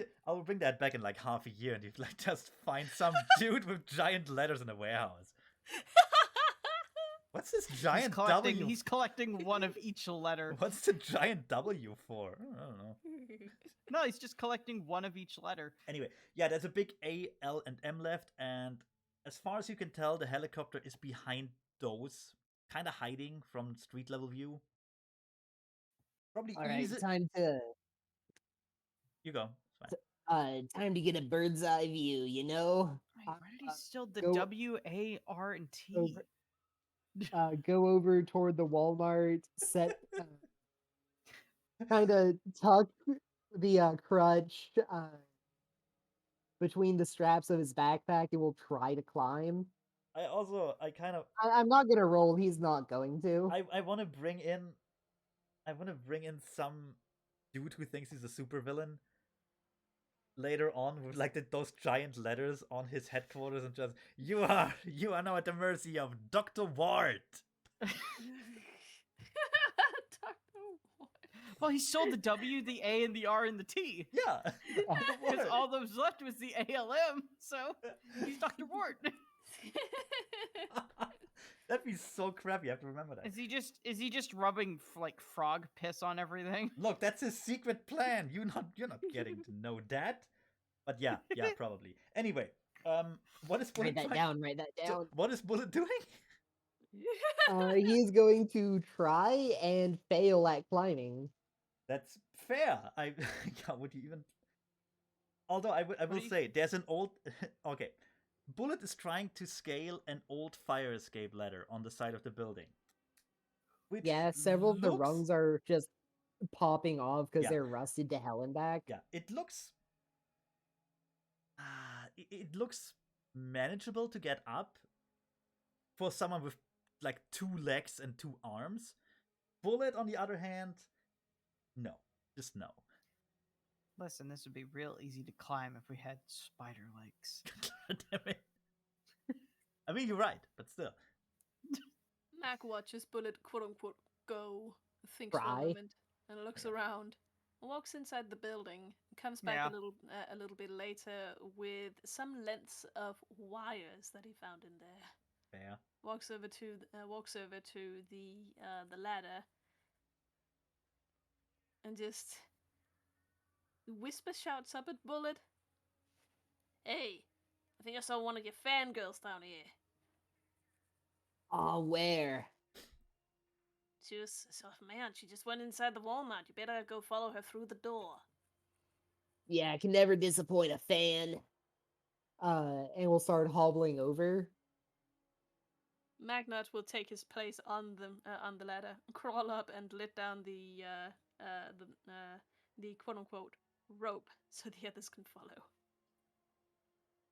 A: that back in like half a year, and you like just find some dude with giant letters in a warehouse. What's this giant W?
B: He's collecting one of each letter.
A: What's the giant W for? I don't know.
B: No, he's just collecting one of each letter.
A: Anyway, yeah, there's a big A, L, and M left, and as far as you can tell, the helicopter is behind those, kind of hiding from street level view. Probably
D: All right,
A: easy.
D: time to.
A: You go. It's fine.
D: Time to get a bird's eye view. You know.
B: Wait, where did he steal the
D: go-
B: W, A, R, and T?
D: Go over toward the Walmart. Set. Kind of tuck the crutch between the straps of his backpack and will try to climb. I'm not gonna roll. He's not going to.
A: I want to bring in some dude who thinks he's a supervillain later on with like those giant letters on his headquarters and just you are now at the mercy of Dr. Ward.
B: Well, he stole the W, the A, and the R, and the T.
A: Yeah.
B: Because all those left was the ALM, so he's Dr. Ward.
A: That'd be so crappy. You have to remember that.
B: Is he just rubbing like frog piss on everything?
A: Look, that's his secret plan. You're not getting to know that. But yeah, probably. Anyway, what is Bullet
D: Write that down. Write that down.
A: What is Bullet doing?
D: He's going to try and fail at climbing.
A: That's fair. Yeah, would you even? Although I will say there's an old. Okay, Bullet is trying to scale an old fire escape ladder on the side of the building.
D: Yeah, several of the rungs are just popping off because they're rusted to hell and back.
A: Yeah, it looks. It looks manageable to get up for someone with like 2 legs and 2 arms. Bullet, on the other hand, no, just no.
B: Listen, this would be real easy to climb if we had spider legs.
A: Damn it. I mean, you're right, but still.
C: Mac watches Bullet quote unquote go, thinks for a moment, and looks around, and walks inside the building, and comes back a little bit later with some lengths of wires that he found in there.
A: Yeah.
C: Walks over to the ladder, and just shouts up at Bullet. Hey, I think I saw one of your fangirls down here.
D: Oh, where?
C: She just went inside the Walmart. You better go follow her through the door.
D: Yeah, I can never disappoint a fan. And we'll start hobbling over.
C: Magnat will take his place on the ladder, crawl up, and let down the quote unquote rope so the others can follow.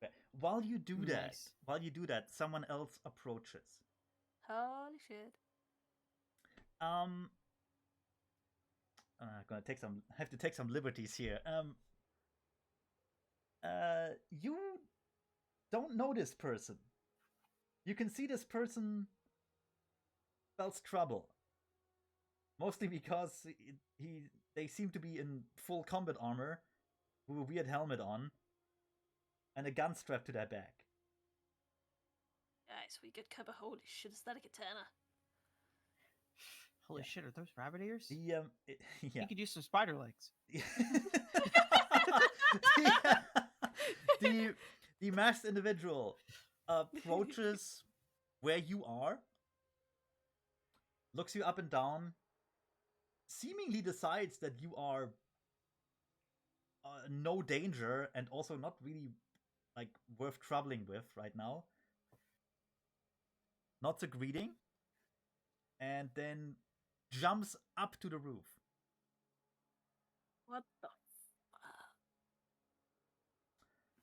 A: Okay. While you do that, someone else approaches.
C: Holy shit!
A: I'm gonna have to take some liberties here. You don't know this person. You can see this person spells trouble. Mostly because they seem to be in full combat armor, with a weird helmet on, and a gun strapped to their back.
C: Guys, we could cover. Holy shit, is that a katana?
B: Holy shit, are those rabbit ears?
A: Yeah.
B: You could use some spider legs.
A: the masked individual approaches where you are, looks you up and down, seemingly decides that you are no danger and also not really like worth troubling with right now. Nods a greeting, and then jumps up to the roof.
C: What the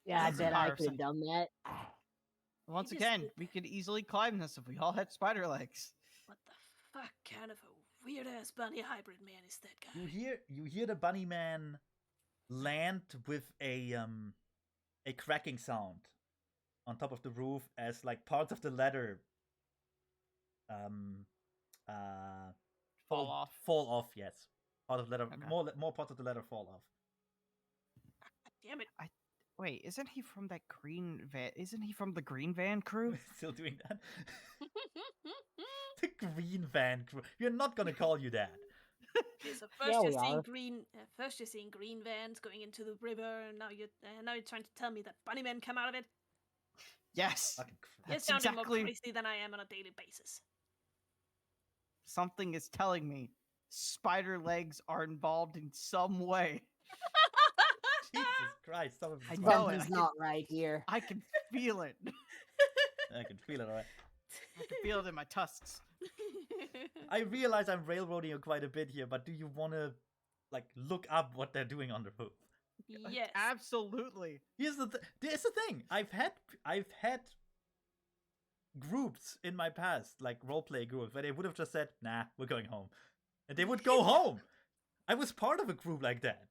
D: Yeah, I
B: That's
D: bet I
B: embarrassing.
D: could have done that.
B: Once
C: just
B: again,
C: did-
B: we could easily climb this if we all had spider legs.
C: What the fuck kind of a weird ass bunny hybrid man is that guy?
A: You hear the bunny man land with a cracking sound on top of the roof as like parts of the ladder
B: Fall off.
A: Fall off, yes. Part of the ladder,
B: Okay.
A: more parts of the ladder fall off.
C: Damn it!
B: Wait, isn't he from that green van? Isn't he from the green van crew?
A: Still doing that. The green van crew. You're not gonna call you that.
C: Okay, so
D: Yeah,
C: first
D: we
C: you're seeing
D: are.
C: green. First you're seeing green vans going into the river, and now you're trying to tell me that bunny men come out of it.
B: Yes.
A: Fucking crap.
C: You're
B: That's
C: sounding
B: exactly-
C: more crazy than I am on a daily basis.
B: Something is telling me spider legs are involved in some way.
A: Jesus Christ! Some of
B: I
A: it's
B: know
A: fine.
B: it.
D: Something's not right here.
B: I can feel it.
A: I can feel it, alright.
B: I can feel it in my tusks.
A: I realize I'm railroading you quite a bit here, but do you want to like look up what they're doing on the roof?
C: Yes.
B: Absolutely.
A: Here's the thing. I've had groups in my past, like roleplay groups, where they would have just said, "Nah, we're going home," and they would go home. I was part of a group like that.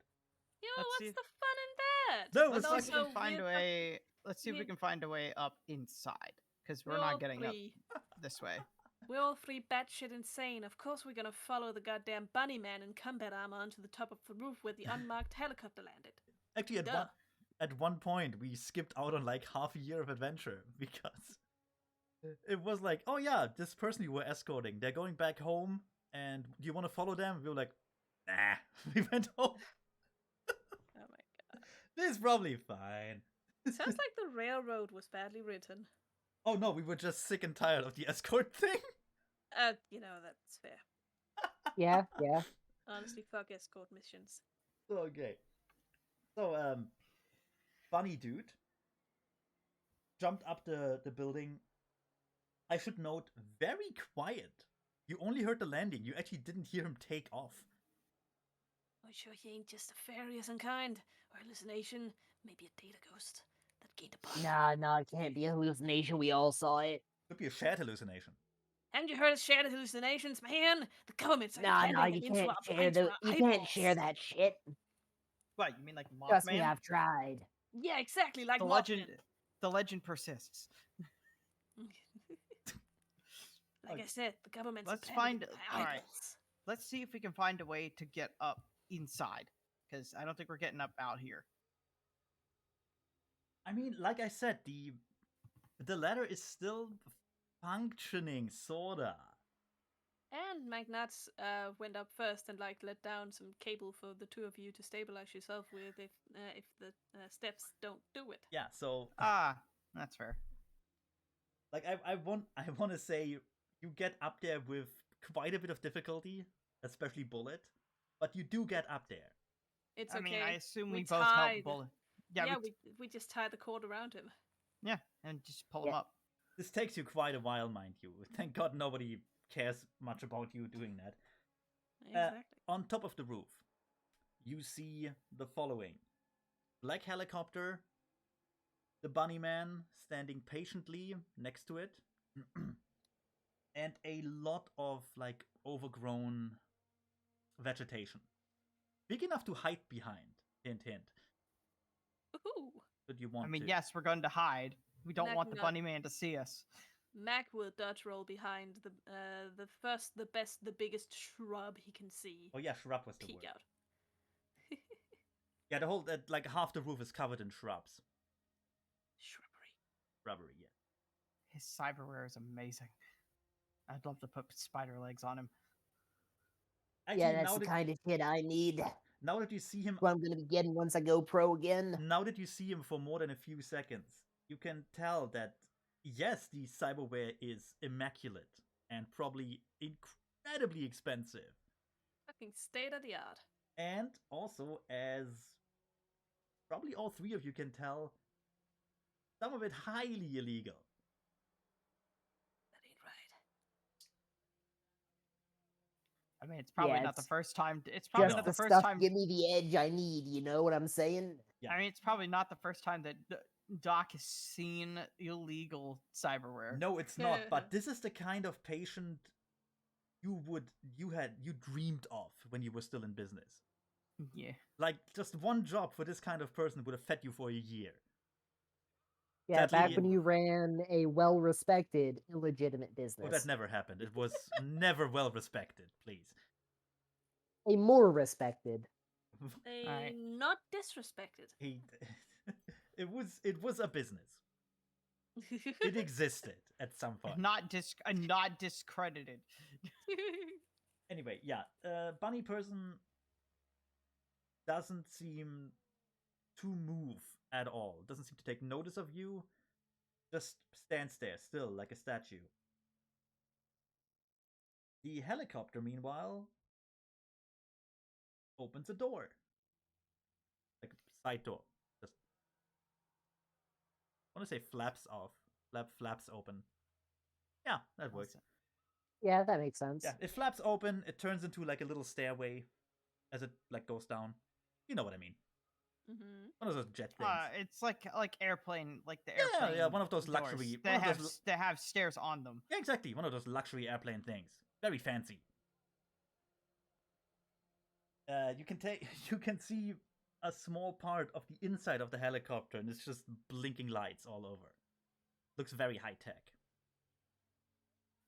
C: You know,
B: Let's
C: what's
B: see.
C: the fun in that?
A: No,
C: But
A: it's
B: Let's
A: like-
B: see if we
C: also,
B: can find a
C: we're
B: way. Let's see if we
C: we're-
B: can find a way up inside, because we're
C: all
B: not getting up
C: three.
B: this way.
C: We're all three batshit insane. Of course, we're gonna follow the goddamn bunny man in combat armor onto the top of the roof where the unmarked helicopter landed.
A: Actually,
C: Duh.
A: at one point, we skipped out on like half a year of adventure because it was like, oh yeah, this person you were escorting, they're going back home, and do you want to follow them? We were like, nah. We went home.
C: Oh my god.
A: This is probably fine.
C: Sounds like the railroad was badly written.
A: Oh no, we were just sick and tired of the escort thing.
C: You know, that's fair.
D: Yeah, yeah.
C: Honestly, fuck escort missions.
A: Okay. So, bunny dude jumped up the building. I should note, very quiet. You only heard the landing. You actually didn't hear him take off.
C: Oh, sure he ain't just a fairy as unkind, or hallucination, maybe a data ghost that gained a body.
D: Nah, it can't be a hallucination. We all saw it.
A: Could be a shared hallucination.
C: Haven't you heard of shared hallucinations, man? The government's
D: Nah,
C: planning
D: you
C: it into
D: can't
C: our
D: share
C: brains for
D: the.
C: our
D: You can't share
C: eyeballs.
D: that shit.
B: What, you mean like
D: Trust me,
B: Mothman?
D: I've tried.
C: Yeah, exactly, like
B: The legend persists.
C: Mothman. Like I said, the government's
B: Let's
C: planning
B: find-
C: it for my
B: alright.
C: eyeballs.
B: Let's see if we can find a way to get up inside, because I don't think we're getting up out here.
A: I mean, like I said, the ladder is still functioning, sorta.
C: And Magnuts went up first and like let down some cable for the two of you to stabilize yourself with if the steps don't do it.
A: Yeah, so
B: Ah, that's fair.
A: like I want to say you get up there with quite a bit of difficulty, especially Bullet, but you do get up there.
C: It's
B: I
C: okay.
B: mean, I assume
C: We
B: we both
C: tied.
B: help Bullet. Yeah,
C: Yeah,
B: we
C: we just tie the cord around him.
B: yeah, and just pull him
D: Yeah.
B: up.
A: This takes you quite a while, mind you. Thank God nobody cares much about you doing that.
C: Exactly.
A: On top of the roof, you see the following: black helicopter, the bunny man standing patiently next to it, and a lot of like overgrown vegetation, big enough to hide behind. Hint, hint.
C: Ooh.
A: Should you want
B: I mean,
A: to?
B: yes, we're going to hide. We don't
C: Mac
B: want the
C: not-
B: bunny man to see us.
C: Mac will dodge roll behind the best, the biggest shrub he can see.
A: Oh yeah, shrub was the
C: Peek
A: word.
C: out.
A: Yeah, the whole like half the roof is covered in shrubs. Shrubbery, yeah.
B: His cyberware is amazing. I'd love to put spider legs on him.
A: Actually,
D: Yeah, that's the kind of shit I need.
A: Now that you see him,
D: What I'm gonna be getting once I go pro again.
A: now that you see him for more than a few seconds, you can tell that yes, the cyberware is immaculate and probably incredibly expensive.
C: Fucking state of the art.
A: And also, as probably all three of you can tell, some of it highly illegal.
C: That ain't right.
B: I mean, it's probably not the
D: it's
B: first time. It's probably
D: Just
B: not
D: the
B: the first
D: stuff
B: time.
D: give me the edge I need, you know what I'm saying?
A: Yeah.
B: I mean, it's probably not the first time that Doc has seen illegal cyberware.
A: No, it's not. But this is the kind of patient you dreamed of when you were still in business.
B: Yeah.
A: Like just one job for this kind of person would have fed you for a year.
D: Yeah,
A: Sadly,
D: back when you ran a well-respected, illegitimate business.
A: Oh, that never happened. It was never well respected, please.
D: A more respected.
B: Alright.
C: Not disrespected.
A: It was a business. It existed at some point.
B: Not discredited.
A: Anyway, yeah. Bunny person doesn't seem to move at all. Doesn't seem to take notice of you. Just stands there, still, like a statue. The helicopter, meanwhile, opens a door. Like a side door. Just I want to say flaps off. Flaps open. Yeah, that works.
D: Yeah, that makes sense.
A: Yeah, it flaps open, it turns into like a little stairway as it like goes down. You know what I mean.
C: Mm-hmm.
A: One of those jet things.
B: It's like airplane, like the airplane.
A: Yeah, one of those
B: doors
A: luxury.
B: that have stairs on them.
A: Yeah, exactly. One of those luxury airplane things. Very fancy. You can see a small part of the inside of the helicopter, and it's just blinking lights all over. Looks very high tech.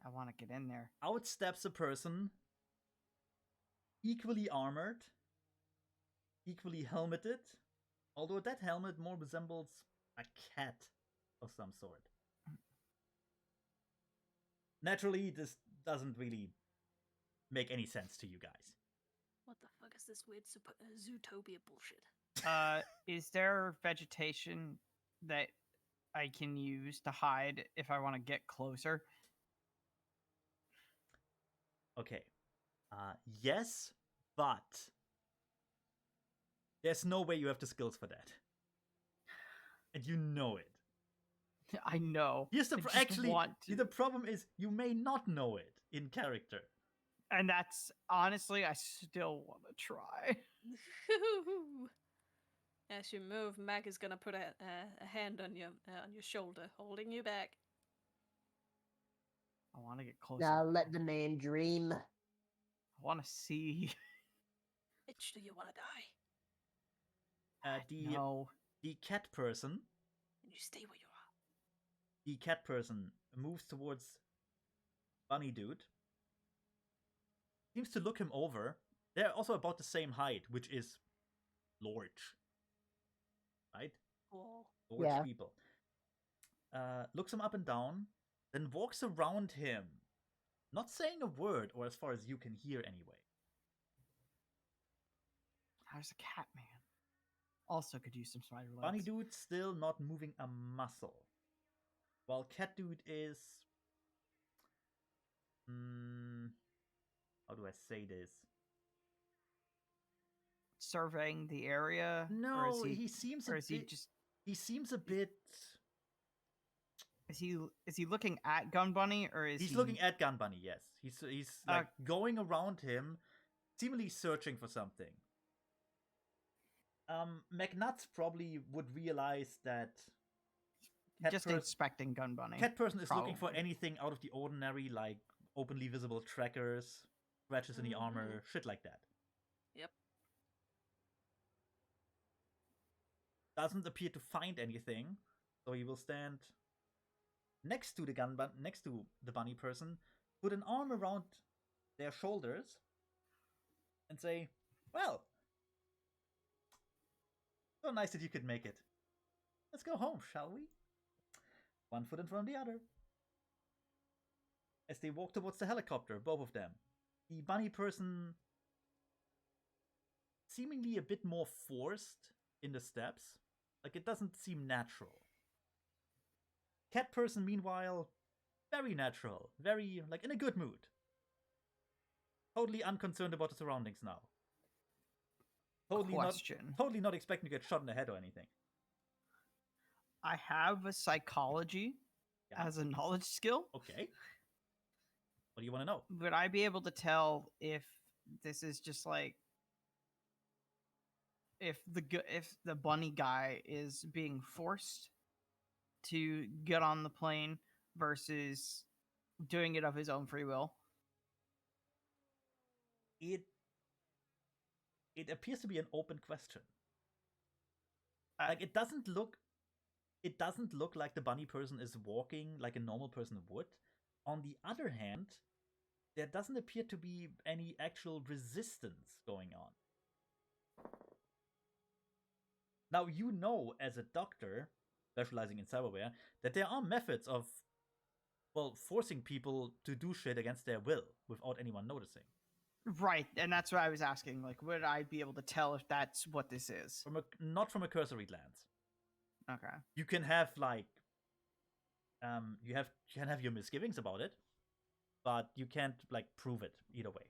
B: I want to get in there.
A: Out steps a person, equally armored, equally helmeted, although that helmet more resembles a cat of some sort. Naturally, this doesn't really make any sense to you guys.
C: What the fuck is this weird Zootopia bullshit?
B: Is there vegetation that I can use to hide if I want to get closer?
A: Okay. Yes, but there's no way you have the skills for that. And you know it.
B: I know.
A: Here's the actually,
B: want to.
A: the problem is you may not know it in character.
B: And that's honestly, I still want to try.
C: As you move, Mac is gonna put a hand on your shoulder, holding you back.
B: I want to get closer.
D: Now let the man dream.
B: I want to see.
C: Bitch, do you want to die?
B: No.
A: The cat person.
C: And you stay where you are.
A: The cat person moves towards Bunny Dude. Seems to look him over. They're also about the same height, which is large. Right?
C: Oh.
A: Large
D: Yeah.
A: people. Looks him up and down, then walks around him. Not saying a word, or as far as you can hear anyway.
B: How's the cat man? Also could use some spider legs.
A: Bunny Dude still not moving a muscle. While Cat Dude is... how do I say this?
B: Surveying the area?
A: No, he seems a
B: or is he
A: bit...
B: just...
A: He seems a bit...
B: Is he looking at Gun Bunny, or is
A: He's
B: he
A: looking at Gun Bunny, yes. He's like going around him, seemingly searching for something. McNuts probably would realize that
B: just inspecting Gun Bunny?
A: Cat person is looking for
B: probably.
A: anything out of the ordinary, like openly visible trackers, scratches in the armor, shit like that.
C: Yep.
A: doesn't appear to find anything, so he will stand next to the bunny person, put an arm around their shoulders, and say, "Well, so nice that you could make it. Let's go home, shall we?" One foot in front of the other. As they walk towards the helicopter, both of them, the bunny person seemingly a bit more forced in the steps. Like, it doesn't seem natural. Cat person, meanwhile, very natural, very, like, in a good mood. Totally unconcerned about the surroundings now. Totally not expecting to get shot in the head or anything.
B: I have a psychology as a knowledge skill.
A: Okay. What do you want to know?
B: Would I be able to tell if this is just like if the bunny guy is being forced to get on the plane versus doing it of his own free will?
A: It appears to be an open question. Like, it doesn't look like the bunny person is walking like a normal person would. On the other hand, there doesn't appear to be any actual resistance going on. Now, you know, as a doctor specializing in cyberware, that there are methods of, well, forcing people to do shit against their will without anyone noticing.
B: Right, and that's what I was asking. Like, would I be able to tell if that's what this is?
A: Not from a cursory glance.
B: Okay.
A: You can have, like, you can have your misgivings about it, but you can't, like, prove it either way.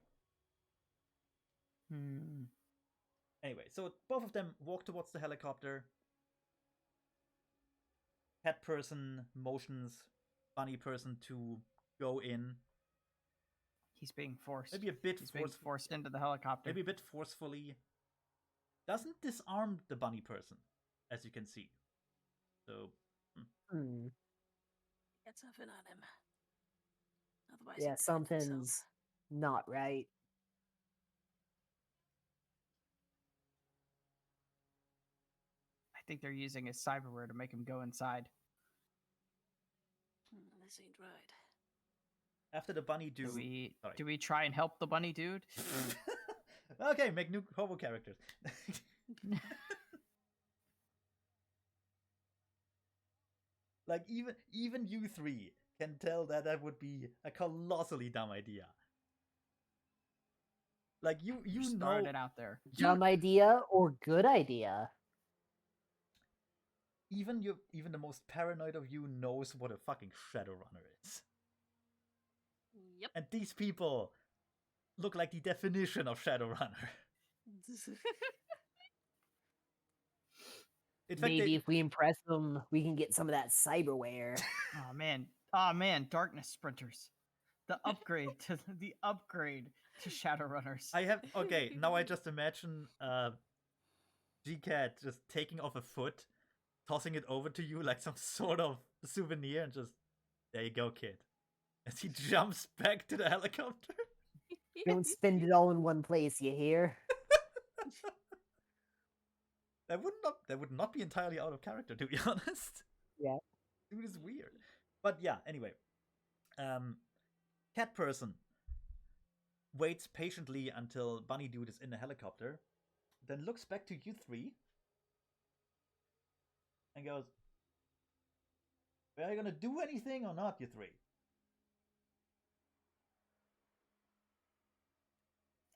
A: Anyway, so both of them walk towards the helicopter. Cat person motions bunny person to go in.
B: He's being forced.
A: Maybe a bit
B: forced into the helicopter.
A: Maybe a bit forcefully. Doesn't disarm the bunny person, as you can see. So.
C: Get something on him. Otherwise,
D: yeah, something's not right.
B: I think they're using his cyberware to make him go inside.
C: This ain't right.
A: After the bunny
B: do we try and help the bunny dude?
A: Okay, make new hobo characters. Like, even you three can tell that would be a colossally dumb idea. Like, you know
B: it out there.
D: Dumb idea or good idea?
A: Even the most paranoid of you knows what a fucking Shadowrunner is.
C: Yep.
A: And these people look like the definition of Shadowrunner.
D: Maybe if we impress them, we can get some of that cyberware.
B: Oh man, darkness sprinters. The upgrade to Shadowrunners.
A: Now I just imagine G-Cat just taking off a foot, tossing it over to you like some sort of souvenir, and just, there you go, kid. As he jumps back to the helicopter.
D: Don't spend it all in one place, you hear?
A: That would not be entirely out of character, to be honest.
D: Yeah.
A: Dude is weird. But yeah, anyway. Cat person waits patiently until Bunny Dude is in the helicopter, then looks back to you three and goes, "Are you gonna do anything or not, you three?"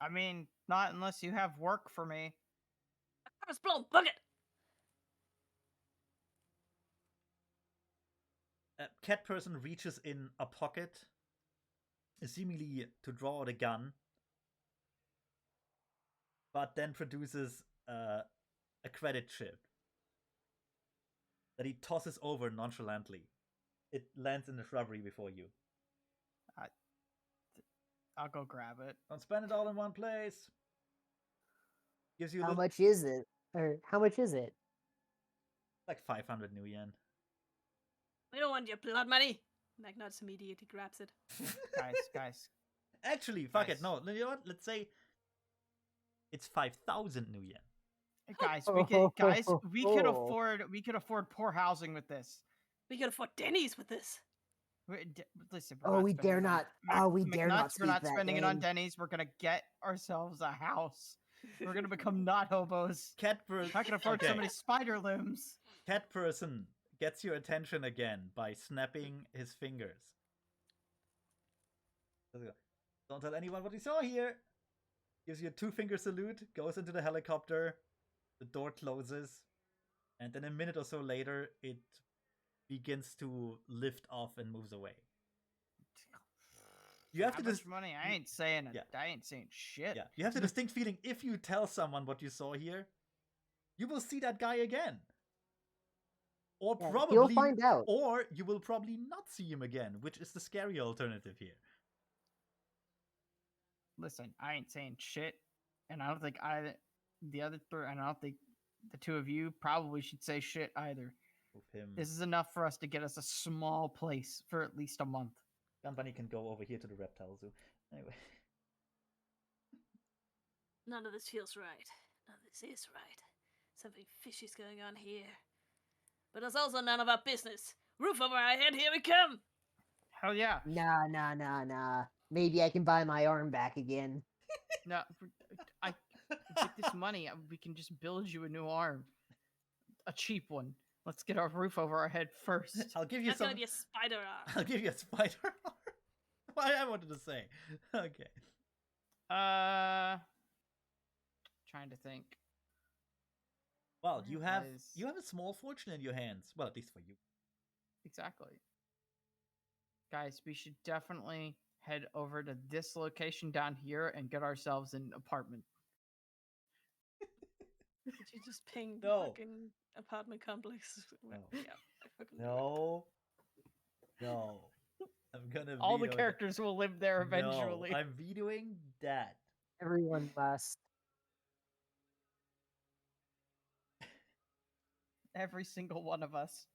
B: I mean, not unless you have work for me.
C: Car's blown, bucket!
A: Cat person reaches in a pocket, seemingly to draw out a gun, but then produces a credit chip that he tosses over nonchalantly. It lands in the shrubbery before you.
B: I'll go grab it.
A: Don't spend it all in one place. Gives you
D: how much is it? Or how much is it?
A: Like 500 new yen.
C: We don't want your blood money. Magnuts immediately grabs it.
B: Guys.
A: Actually, fuck it. No, you know what? Let's say it's 5,000 new yen.
B: Guys, we could afford poor housing with this.
C: We could afford Denny's with this.
B: Listen,
D: Oh, we dare not. We dare not.
B: We're not
D: speak that
B: spending it
D: name.
B: on Denny's. We're gonna get ourselves a house. We're gonna become not hobos.
A: Cat person.
B: I can afford so many spider limbs.
A: Cat person gets your attention again by snapping his fingers. Don't tell anyone what you saw here. Gives you a 2-finger salute. Goes into the helicopter. The door closes, and then a minute or so later, it begins to lift off and moves away. You have
B: How much money? I ain't saying it. Yeah. I ain't saying shit.
A: Yeah, you have the distinct feeling if you tell someone what you saw here, you will see that guy again. Or probably
D: you'll find out.
A: Or you will probably not see him again, which is the scary alternative here.
B: Listen, I ain't saying shit, and I don't think the other three, and I don't think the two of you probably should say shit either. This is enough for us to get us a small place for at least a month.
A: Gunbunny can go over here to the reptile zoo. Anyway.
C: None of this feels right. None of this is right. Something fishy's going on here. But it's also none of our business. Roof over our head, here we come!
B: Hell yeah.
D: Nah. Maybe I can buy my arm back again.
B: No, I get this money. We can just build you a new arm. A cheap one. Let's get our roof over our head first.
A: I'll give you
C: some... I'll give you a spider arm.
A: I'll give you a spider arm. What I wanted to say. Okay.
B: Trying to think.
A: Well, you have a small fortune in your hands. Well, at least for you.
B: Exactly. Guys, we should definitely head over to this location down here and get ourselves an apartment.
C: Did you just ping the fucking apartment complex?
A: No.
C: Yeah,
A: No. I'm gonna
B: all the characters will live there eventually.
A: No, I'm vetoing that.
D: Everyone must.
B: Every single one of us.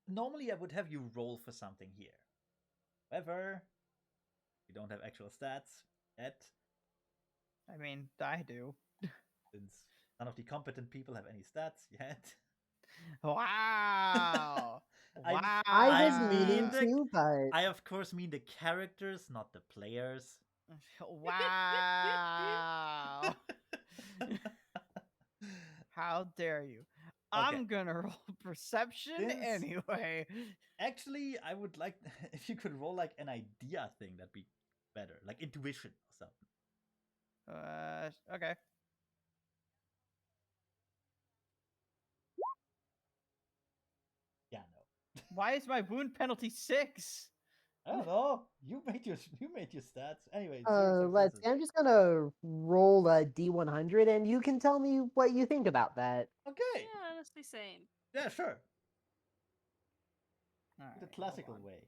A: Normally I would have you roll for something here. However, you don't have actual stats yet.
B: I mean, I do.
A: Since none of the competent people have any stats yet.
B: Wow. Wow.
D: I was meaning to, but
A: I of course mean the characters, not the players.
B: Wow. How dare you? Okay. I'm gonna roll perception anyway.
A: Actually, I would like if you could roll like an idea thing, that'd be better. Like intuition or something.
B: Okay.
A: Yeah, no.
B: Why is my wound penalty 6?
A: I don't know. You made your stats. Anyway,
D: I'm just gonna roll a D100 and you can tell me what you think about that.
A: Okay.
C: Yeah, honestly same.
A: Yeah, sure.
B: Right,
A: the classical way.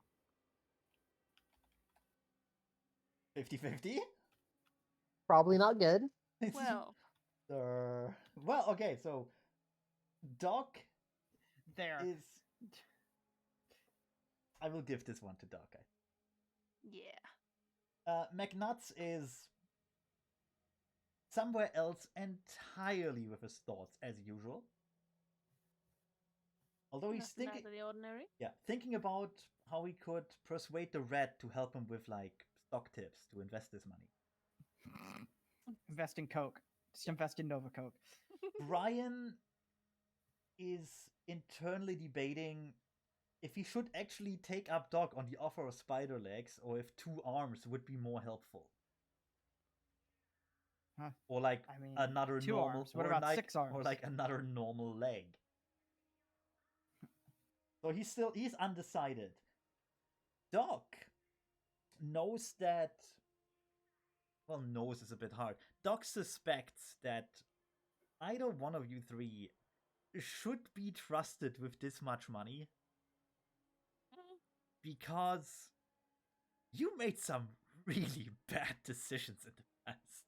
A: 50-50?
D: Probably not good.
C: Well.
A: Well, okay, so Doc is... I will give this one to Doc.
C: Yeah.
A: McNuts is somewhere else entirely with his thoughts as usual. Although he's thinking,
C: out of the ordinary.
A: Yeah, thinking about how he could persuade the rat to help him with like stock tips to invest his money.
B: Invest in Coke. Just invest in Nova Coke.
A: Brian is internally debating if he should actually take up Doc on the offer of spider legs, or if 2 arms would be more helpful.
B: Huh.
A: Or like another
B: 2
A: normal
B: arms. What about 6 arms?
A: Or like another normal leg. So he's undecided. Doc knows that... Well, knows is a bit hard. Doc suspects that either one of you 3 should be trusted with this much money. Because you made some really bad decisions in the past.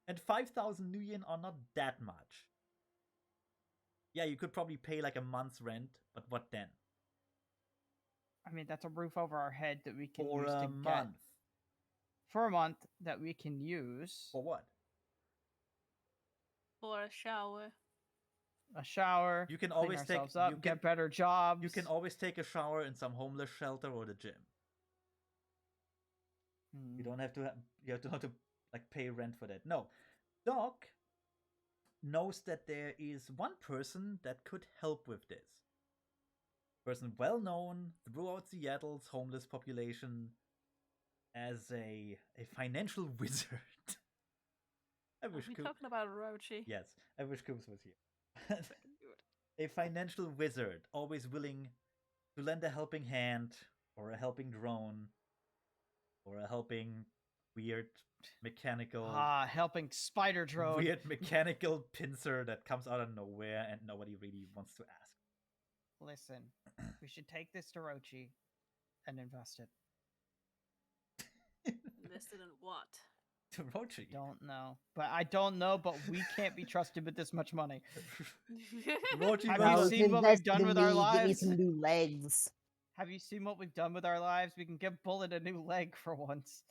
A: And 5,000 New Yen are not that much. Yeah, you could probably pay like a month's rent, but what then?
B: I mean, that's a roof over our head that we can
A: for
B: use
A: a
B: to
A: month.
B: for a month that we can use
A: For what?
C: Or a shower.
B: a shower.
A: You can
B: clean
A: always take
B: ourselves up, get better jobs.
A: You can always take a shower in some homeless shelter or the gym. You don't have to. You have to not to like pay rent for that. No, Doc knows that there is one person that could help with this. Person well known throughout Seattle's homeless population as a financial wizard. I
C: Are
A: wish
C: we
A: Coop.
C: talking about Orochi?
A: Yes, I wish Coops was here. A financial wizard, always willing to lend a helping hand, or a helping drone, or a helping weird mechanical
B: helping spider drone.
A: weird mechanical pincer that comes out of nowhere and nobody really wants to ask.
B: Listen, we should take this to Rochi and invest it.
C: Invested in what?
A: To Rochi.
B: Don't know. But we can't be trusted with this much money.
A: Rochi
B: Have
A: will-
B: you seen what we've done with our
D: Give me
B: lives?
D: some new legs.
B: Have you seen what we've done with our lives? We can give Bullet a new leg for once.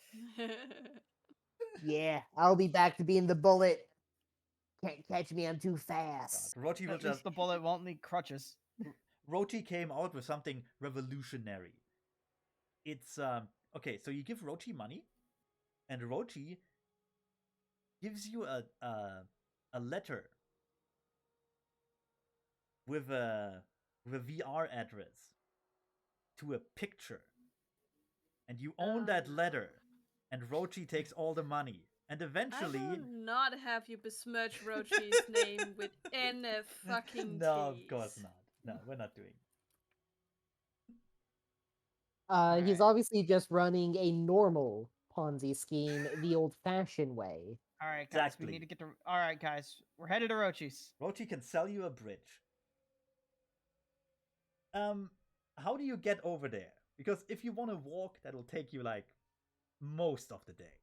D: Yeah, I'll be back to being the Bullet. Can't catch me, I'm too fast.
A: Rochi will
B: At
A: just
B: least the Bullet won't need crutches.
A: Rochi came out with something revolutionary. It's okay, so you give Rochi money, and Rochi gives you a letter with a VR address to a picture, and you own that letter, and Rochi takes all the money, and eventually.
C: I will not have you besmirch Rochi's name with any fucking
A: No, of
C: tease.
A: course not. No, we're not doing.
D: He's
B: Alright.
D: obviously just running a normal Ponzi scheme the old-fashioned way.
B: All right, guys,
A: Exactly.
B: we need to get to. All right, guys, we're headed to Rochi's.
A: Rochi can sell you a bridge. How do you get over there? Because if you want to walk, that'll take you like most of the day.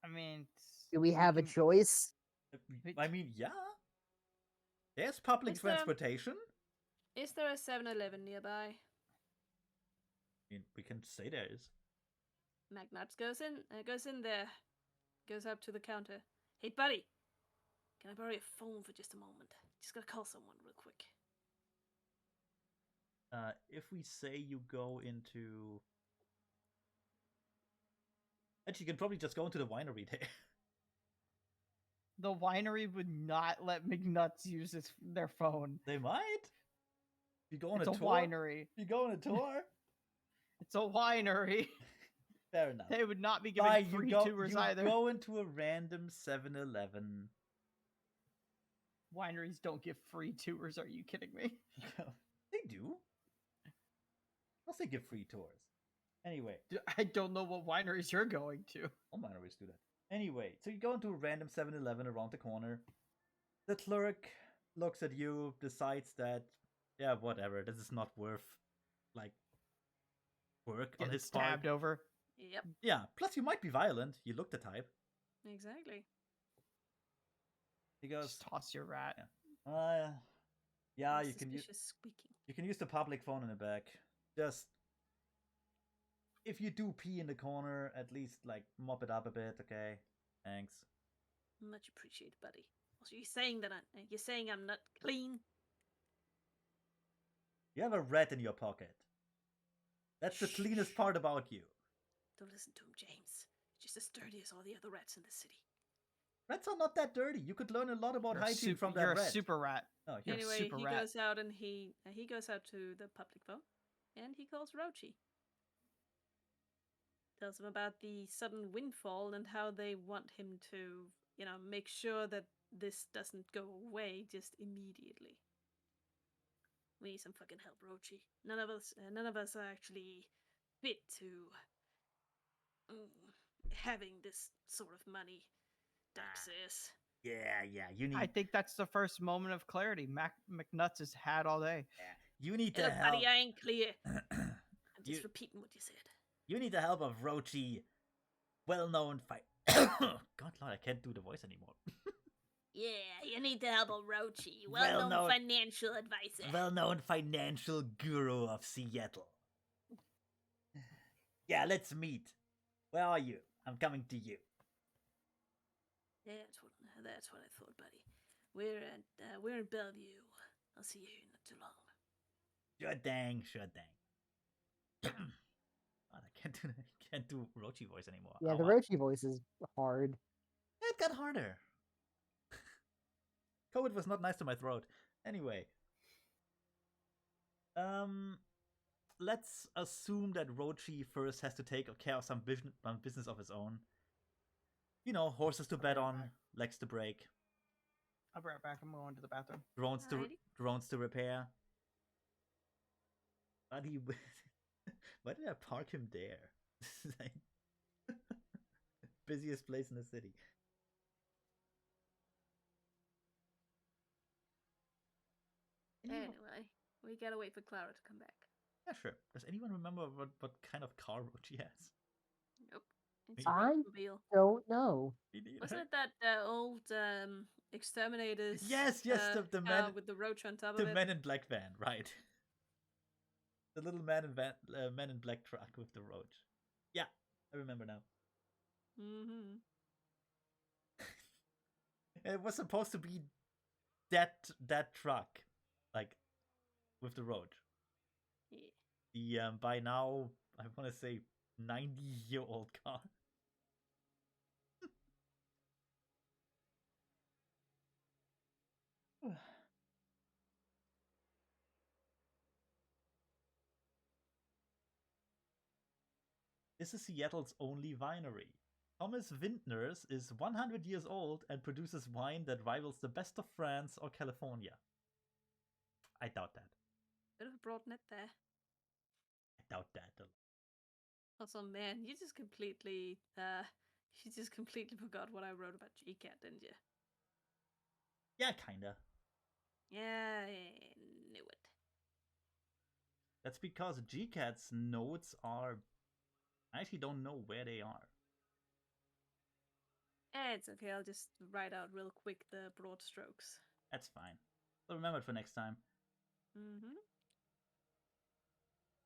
B: I mean,
D: Do we have a
B: can-
D: choice?
A: I mean, yeah. There's public
C: Is there-
A: transportation.
C: Is there a 7-Eleven nearby?
A: I mean, we can say there is.
C: Magnuts goes in there, goes up to the counter. Hey, buddy, can I borrow your phone for just a moment? Just gotta call someone real quick.
A: If we say you go into. Actually, you can probably just go into the winery there.
B: the winery would not let McNuts use their phone.
A: They might. You go on
B: It's
A: a
B: a
A: tour.
B: winery.
A: You go on a tour.
B: It's a winery.
A: Fair enough.
B: They would not be giving
A: Fine,
B: free
A: you
B: tours either.
A: go into a random 7-Eleven.
B: Wineries don't give free tours. Are you kidding me?
A: They do. Of course they give free tours. Anyway,
B: I don't know what wineries you're going to.
A: all wineries do that. Anyway, so you go into a random 7-Eleven around the corner. The clerk looks at you, decides that, yeah, whatever, this is not worth, like, work on
B: Getting
A: his part.
B: stabbed over.
C: Yep,
A: Yeah, plus you might be violent. You look the type.
C: exactly.
A: He goes,
B: Just toss your rat.
A: yeah, you can use
C: Suspicious squeaking.
A: you can use the public phone in the back. Just if you do pee in the corner, at least like mop it up a bit, okay? Thanks.
C: Much appreciated, buddy. Also, you're saying I'm not clean?
A: You have a rat in your pocket. That's the cleanest part about you.
C: Don't listen to him, James. He's just as dirty as all the other rats in the city.
A: Rats are not that dirty. You could learn a lot about
B: You're a
A: hygiene from that
B: you're
A: rat.
B: a super rat.
A: Oh, you're
B: a
C: Anyway,
B: super
C: he
B: rat.
C: goes out and he goes out to the public phone, and he calls Rochi. Tells him about the sudden windfall and how they want him to, make sure that this doesn't go away just immediately. We need some fucking help, Rochi. None of us are actually fit to having this sort of money. Doc says.
A: yeah. You need.
B: I think that's the first moment of clarity McNuts has had all day.
A: You need to
C: Look,
A: help.
C: buddy, I ain't clear. I'm just
A: You-
C: repeating what you said.
A: You need the help of Rochi, well-known fight. God, Lord, I can't do the voice anymore.
C: Yeah, you need the help of Rochi,
A: Well-known-
C: well-known financial advisor.
A: Well-known financial guru of Seattle. Yeah, let's meet. Where are you? I'm coming to you.
C: That's what I thought, buddy. We're in Bellevue. I'll see you here in not too long.
A: Sure dang. God, I can't do Rochi voice anymore.
D: Yeah, the Rochi voice is hard.
A: It got harder. COVID was not nice to my throat. Anyway. Let's assume that Rochi first has to take care of some business of his own. You know, horses to bet on, legs to break.
B: I'll be right back. I'm going to the bathroom.
A: Drones to repair. But why did I park him there? This is like busiest place in the city.
C: Anyway, we gotta wait for Clara to come back.
A: Yeah, sure. Does anyone remember what kind of car Rochi has?
C: Nope.
A: It's
D: I don't know.
C: Wasn't it that old exterminators?
A: Yes, the man
C: with the roach on top of it.
A: The man in black van, right? The little man in black truck with the roach. Yeah, I remember now.
C: Mm-hmm.
A: It was supposed to be that truck, like with the roach.
C: Yeah.
A: The by now I want to say 90-year-old car. This is Seattle's only winery. Thomas Vintners is 100 years old and produces wine that rivals the best of France or California. I doubt that.
C: Bit of a broad net there.
A: I doubt that.
C: Also, man, you just completely forgot what I wrote about GCat, didn't you?
A: Yeah, kinda.
C: Yeah, I knew it.
A: That's because GCat's notes are... I actually don't know where they are.
C: It's okay, I'll just write out real quick the broad strokes.
A: That's fine. I'll remember it for next time.
C: Mm-hmm.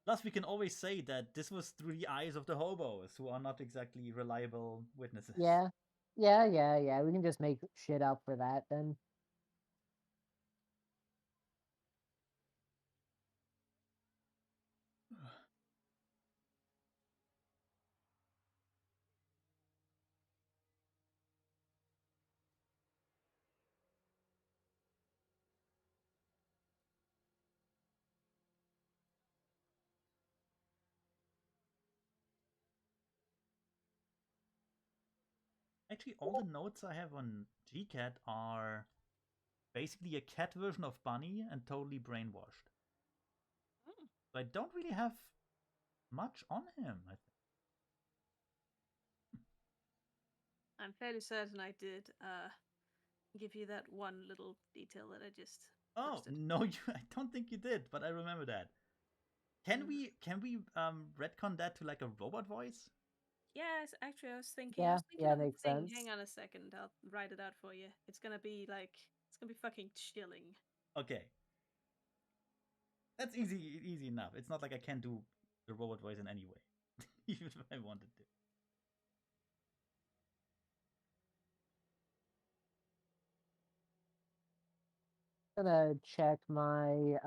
A: Plus, we can always say that this was through the eyes of the hobos, who are not exactly reliable witnesses.
D: Yeah. We can just make shit up for that then.
A: Actually, all the notes I have on GCat are basically a cat version of Bunny and totally brainwashed.
C: Mm.
A: So I don't really have much on him, I think.
C: I'm fairly certain I did give you that one little detail that I just posted.
A: No, I don't think you did, but I remember that. Can we retcon that to like a robot voice?
C: Yes, actually, I was thinking.
D: Yeah,
C: of a
D: makes
C: thing.
D: sense.
C: Hang on a second. I'll write it out for you. It's gonna be fucking chilling.
A: Okay. That's easy enough. It's not like I can do the robot voice in any way, even if I wanted to.
D: Gonna check my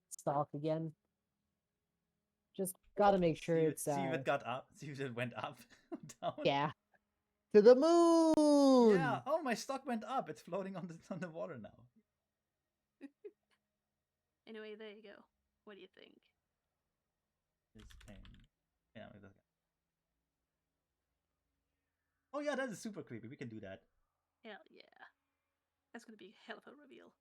D: stock again. Just gotta make sure it's
A: see if it got up. See if it went up, down.
D: Yeah. To the moon.
A: Yeah. Oh, my stock went up. It's floating on the water now.
C: Anyway, there you go. What do you think?
A: Yeah. Oh yeah, that is super creepy. We can do that.
C: Hell yeah. That's gonna be a hell of a reveal.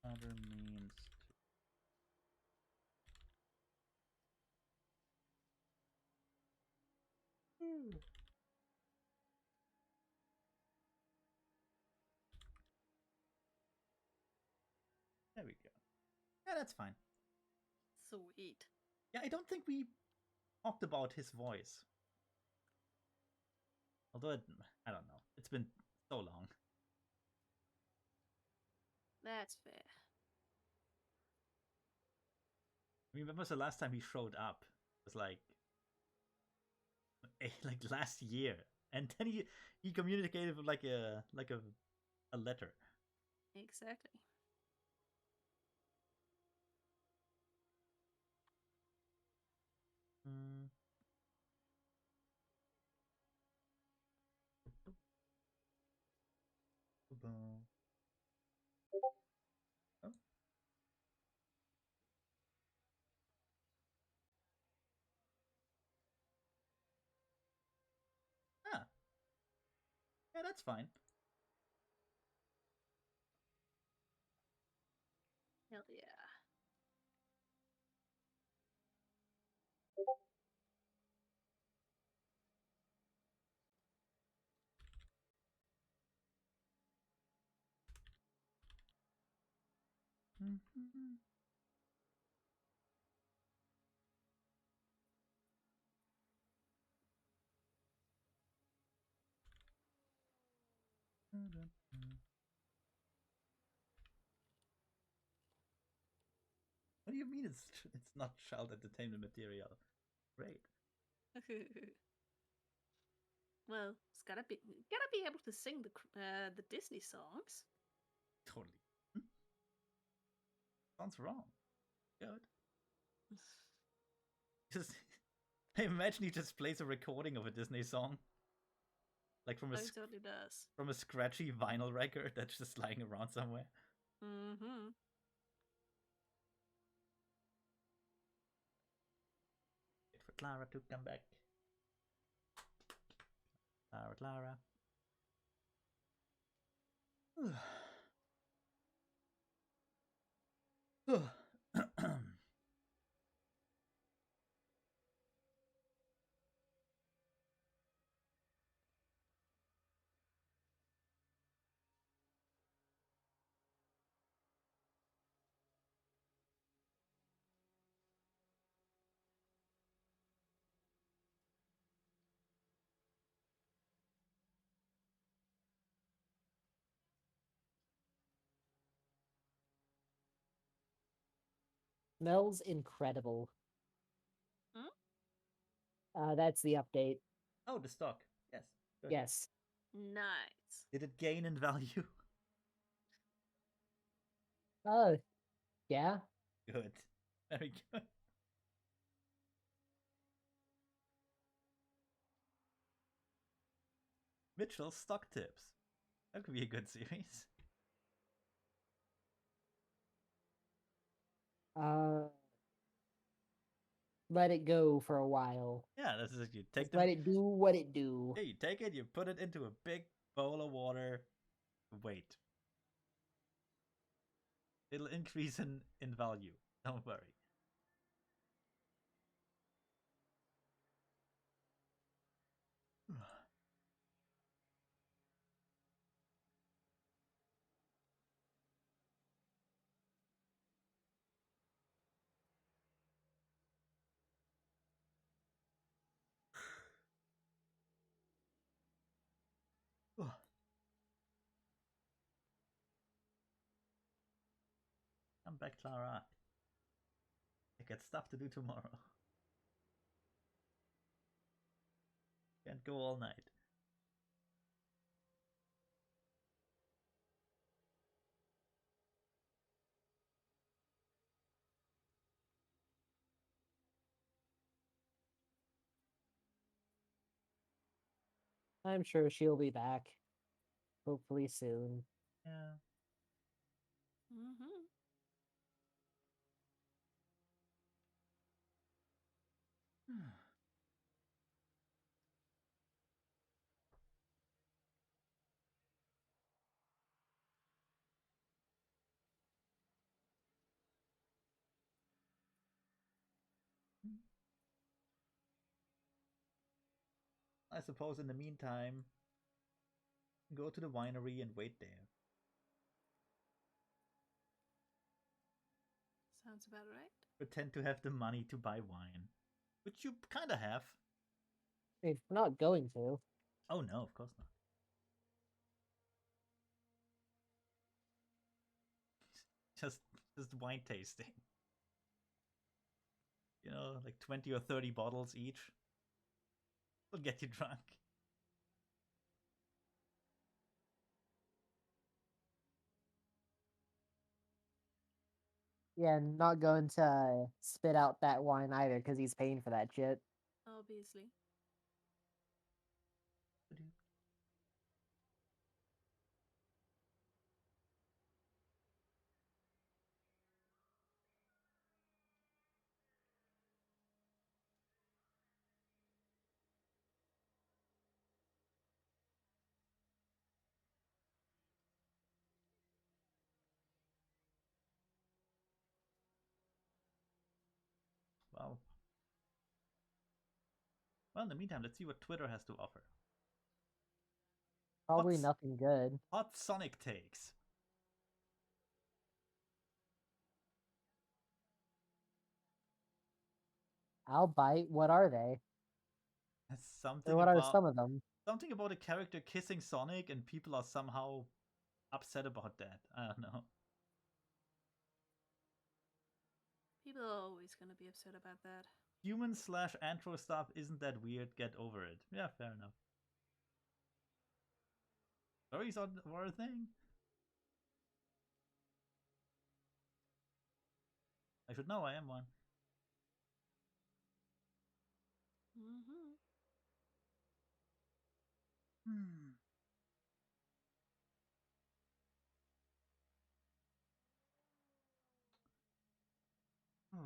A: Other means to... There we go. Yeah, that's fine.
C: Sweet.
A: Yeah, I don't think we talked about his voice. Although, I don't know. It's been so long.
C: That's fair.
A: I mean, when was the last time he showed up? It was like last year, and then he communicated with like a letter.
C: Exactly.
A: Mm. Oh. Ah, yeah, that's fine.
C: Hell yeah.
A: Mm-hmm. What do you mean it's not child entertainment material? Great.
C: Well, it's gotta be able to sing the Disney songs.
A: Totally. Sounds wrong. Good. Just I imagine he just plays a recording of a Disney song, like
C: Oh, he totally does.
A: from a scratchy vinyl record that's just lying around somewhere.
C: Mm-hmm.
A: Wait for Clara to come back. Clara.
D: Smells incredible.
C: Hmm?
D: That's the update.
A: Oh, the stock. Yes. Good.
D: Yes.
C: Nice.
A: Did it gain in value?
D: Yeah.
A: Good. Very good. Mitchell's stock tips. That could be a good series.
D: Let it go for a while.
A: Yeah, this is you take
D: Just let it do what it do.
A: Yeah, you take it, you put it into a big bowl of water. Wait. It'll increase in value. Don't worry. Come back, Clara. I got stuff to do tomorrow. Can't go all night.
D: I'm sure she'll be back. Hopefully soon.
A: Yeah.
C: Mm-hmm.
A: I suppose in the meantime, go to the winery and wait there.
C: Sounds about right.
A: Pretend to have the money to buy wine. Which you kinda have.
D: If we're not going to.
A: Oh no, of course not. Just wine tasting. You know, like 20 or 30 bottles each. Will get you drunk.
D: Yeah, not going to spit out that wine either because he's paying for that shit.
C: Obviously.
A: Well, in the meantime, let's see what Twitter has to offer.
D: Probably nothing good.
A: Hot Sonic takes.
D: I'll bite. What are they?
A: Something
D: Or what are
A: about
D: some of them?
A: something about a character kissing Sonic, and people are somehow upset about that. I don't know.
C: People are always going to be upset about that.
A: Human/antro stuff isn't that weird. Get over it. Yeah, fair enough. Stories are a thing. I should know. I am one.
C: Mm-hmm.
A: Oh.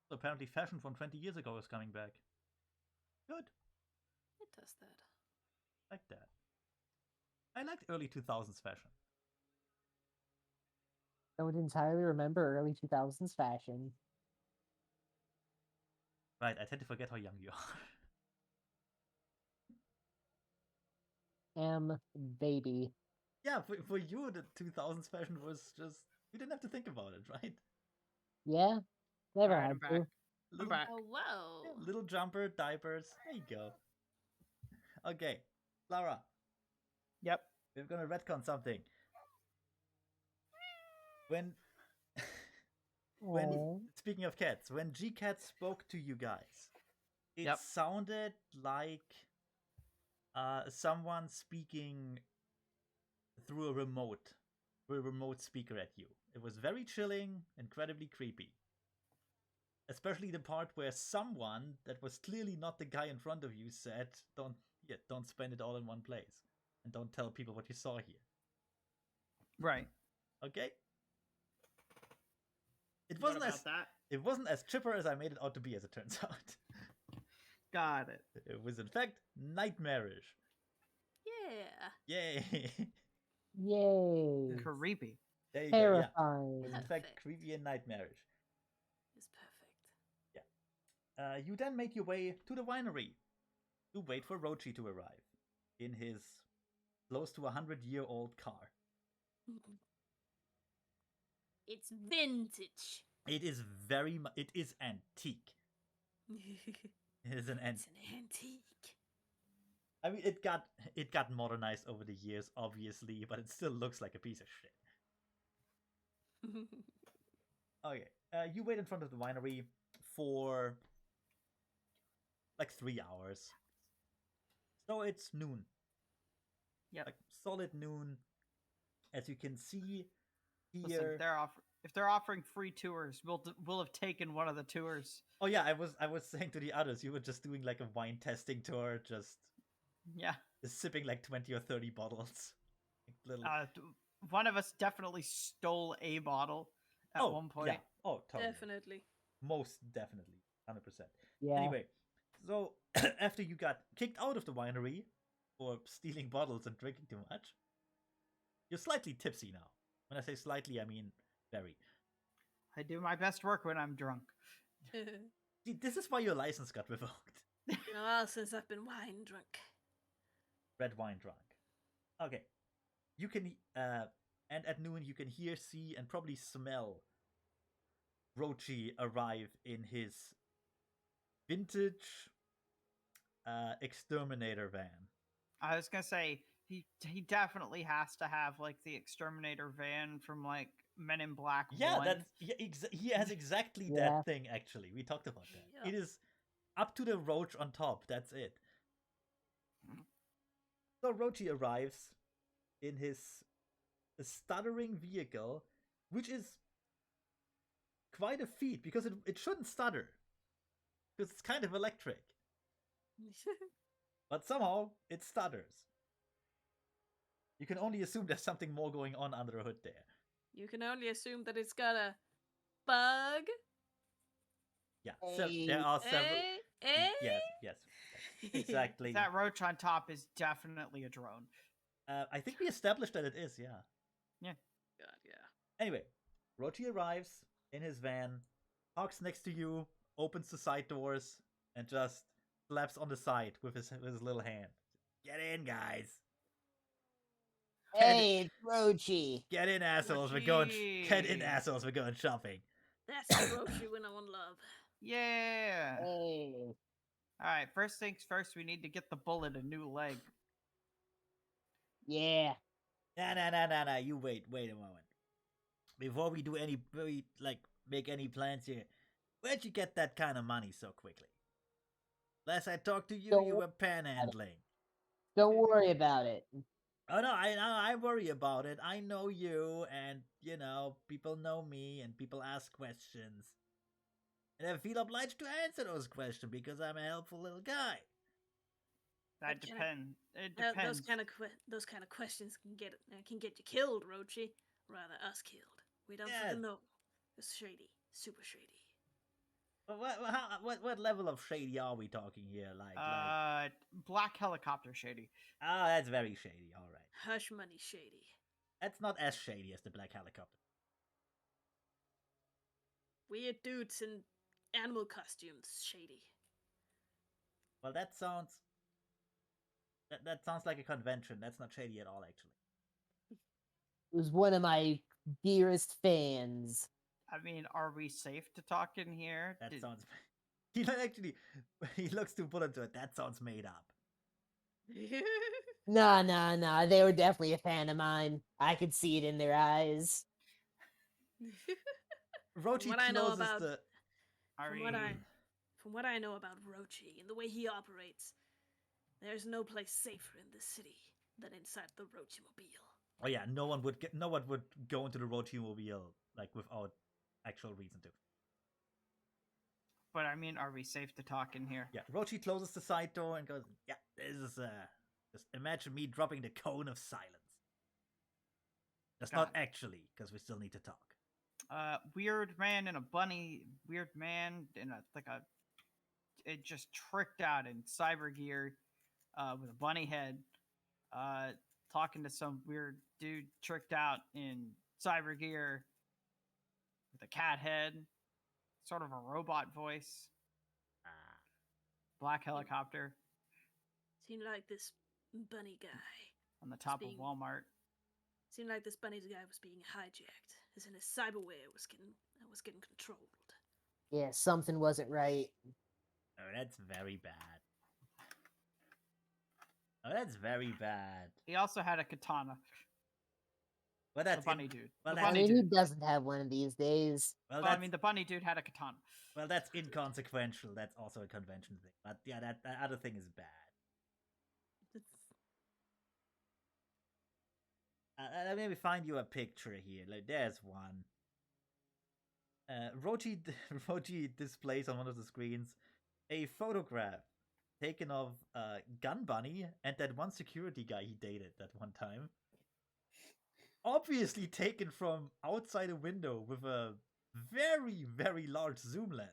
A: So apparently fashion from 20 years ago is coming back. Good.
C: It does that.
A: Like that. I liked early 2000s fashion.
D: Don't entirely remember early 2000s fashion.
A: Right, I tend to forget how young you are.
D: Baby.
A: Yeah, for you, the 2000s fashion was just... You didn't have to think about it, right?
D: Yeah, never
B: Alright,
D: had
B: I'm back.
D: to.
B: I'm back.
C: Oh, wow.
A: Yeah, little jumper, diapers. There you go. Okay, Lara,
B: Yep.
A: we're gonna retcon something. When
D: Aw.
A: speaking of cats, when G-Cat spoke to you guys, it
B: Yep.
A: sounded like someone speaking through a remote speaker at you. It was very chilling, incredibly creepy. Especially the part where someone that was clearly not the guy in front of you said, don't spend it all in one place. And don't tell people what you saw here.
B: Right.
A: Okay? It
B: What
A: wasn't
B: about that?
A: It wasn't as chipper as I made it out to be, as it turns out.
B: Got it.
A: It was in fact nightmarish.
C: Yeah.
A: Yay!
D: Yay.
B: Creepy.
A: There you go. Yeah. It
D: Terrifying.
A: was in fact
C: Perfect.
A: creepy and nightmarish.
C: It's perfect.
A: You then make your way to the winery to wait for Rochi to arrive in his close to 100-year-old car.
C: It's vintage.
A: It is it is antique. It is an
C: It's an antique.
A: I mean, it got modernized over the years, obviously, but it still looks like a piece of shit. Okay, you wait in front of the winery for like 3 hours. So it's noon.
B: Yep.
A: Like solid noon. As you can see here.
B: Listen, if they're offering free tours, we'll have taken one of the tours.
A: Oh yeah, I was saying to the others, you were just doing like a wine testing tour, just sipping like 20 or 30 bottles. Like little...
B: one of us definitely stole a bottle at one point.
A: Yeah. Oh, totally.
C: Definitely.
A: Most definitely. 100%.
D: Yeah.
A: Anyway, so after you got kicked out of the winery for stealing bottles and drinking too much, you're slightly tipsy now. When I say slightly, I mean very.
B: I do my best work when I'm drunk.
A: See, this is why your license got revoked.
C: Well, since I've been wine drunk.
A: Red wine drunk. Okay. You can and at noon you can hear, see, and probably smell Rochi arrive in his vintage exterminator van.
B: I was gonna say he definitely has to have like the exterminator van from like Men in Black 1.
A: He has exactly that thing. Actually, we talked about that.
C: Yep.
A: It is up to the roach on top. That's it. So Rochi arrives in his stuttering vehicle, which is quite a feat because it shouldn't stutter because it's kind of electric. But somehow it stutters. You can only assume there's something more going on under the hood there.
C: You can only assume that it's got a bug.
A: Yeah, there are several. Yes, exactly.
B: That roach on top is definitely a drone.
A: I think we established that it is, yeah.
B: Yeah.
C: God, yeah.
A: Anyway, Rochi arrives in his van, parks next to you, opens the side doors, and just slaps on the side with his little hand. Get in, guys.
D: Hey, it's Rochi.
A: Get in, assholes.
B: Rochi.
A: Get in, assholes. We're going shopping.
C: That's the Rochi when I want love.
B: Yeah.
D: Hey.
B: All right. First things first. We need to get the bullet a new leg.
D: Yeah.
A: Nah. You wait a moment. Before we do make any plans here, where'd you get that kind of money so quickly? Last I talked to you, you were panhandling.
D: Don't worry about it.
A: Oh no, I worry about it. I know you, and people know me, and people ask questions, and I feel obliged to answer those questions because I'm a helpful little guy.
B: That depends. It depends.
C: Those kind of questions can get you killed, Rochi. Rather us killed. We don't fucking know. It's shady, super shady.
A: What level of shady are we talking here? Like
B: black helicopter shady.
A: Oh, that's very shady. All right.
C: Hush money shady.
A: That's not as shady as the black helicopter.
C: Weird dudes in animal costumes shady.
A: Well, that sounds like a convention. That's not shady at all, actually.
D: It was one of my dearest fans.
B: I mean, are we safe to talk in here?
A: That sounds. He looks too bullet to it. That sounds made up.
D: Nah. They were definitely a fan of mine. I could see it in their eyes.
A: Rochi closes the.
C: From what I know about Rochi and the way he operates, there's no place safer in this city than inside the Rochi-mobile.
A: Oh yeah, no one would go into the Rochi-mobile without actual reason to.
B: But I mean, are we safe to talk in here?
A: Yeah, Rochi closes the side door and goes, "Yeah, this is just imagine me dropping the cone of silence." That's not actually, because we still need to talk.
B: Weird man in a bunny. Weird man in it just tricked out in cyber gear, with a bunny head. Talking to some weird dude tricked out in cyber gear with a cat head, sort of a robot voice. Black helicopter.
C: Seemed like this bunny guy
B: on the top of Walmart.
C: Seemed like this bunny guy was being hijacked, as in his cyberware was getting controlled.
D: Yeah, something wasn't right.
A: Oh, that's very bad.
B: He also had a katana.
A: Well, that's
B: the bunny dude.
A: Well,
B: the
D: bunny dude. He doesn't have one of these days.
B: Well, I mean, the bunny dude had a katana.
A: Well, that's inconsequential. That's also a convention thing. But yeah, that other thing is bad. Let me find you a picture here. There's one. Rochi displays on one of the screens a photograph taken of Gun Bunny and that one security guy he dated that one time. Obviously taken from outside a window with a very, very large zoom lens.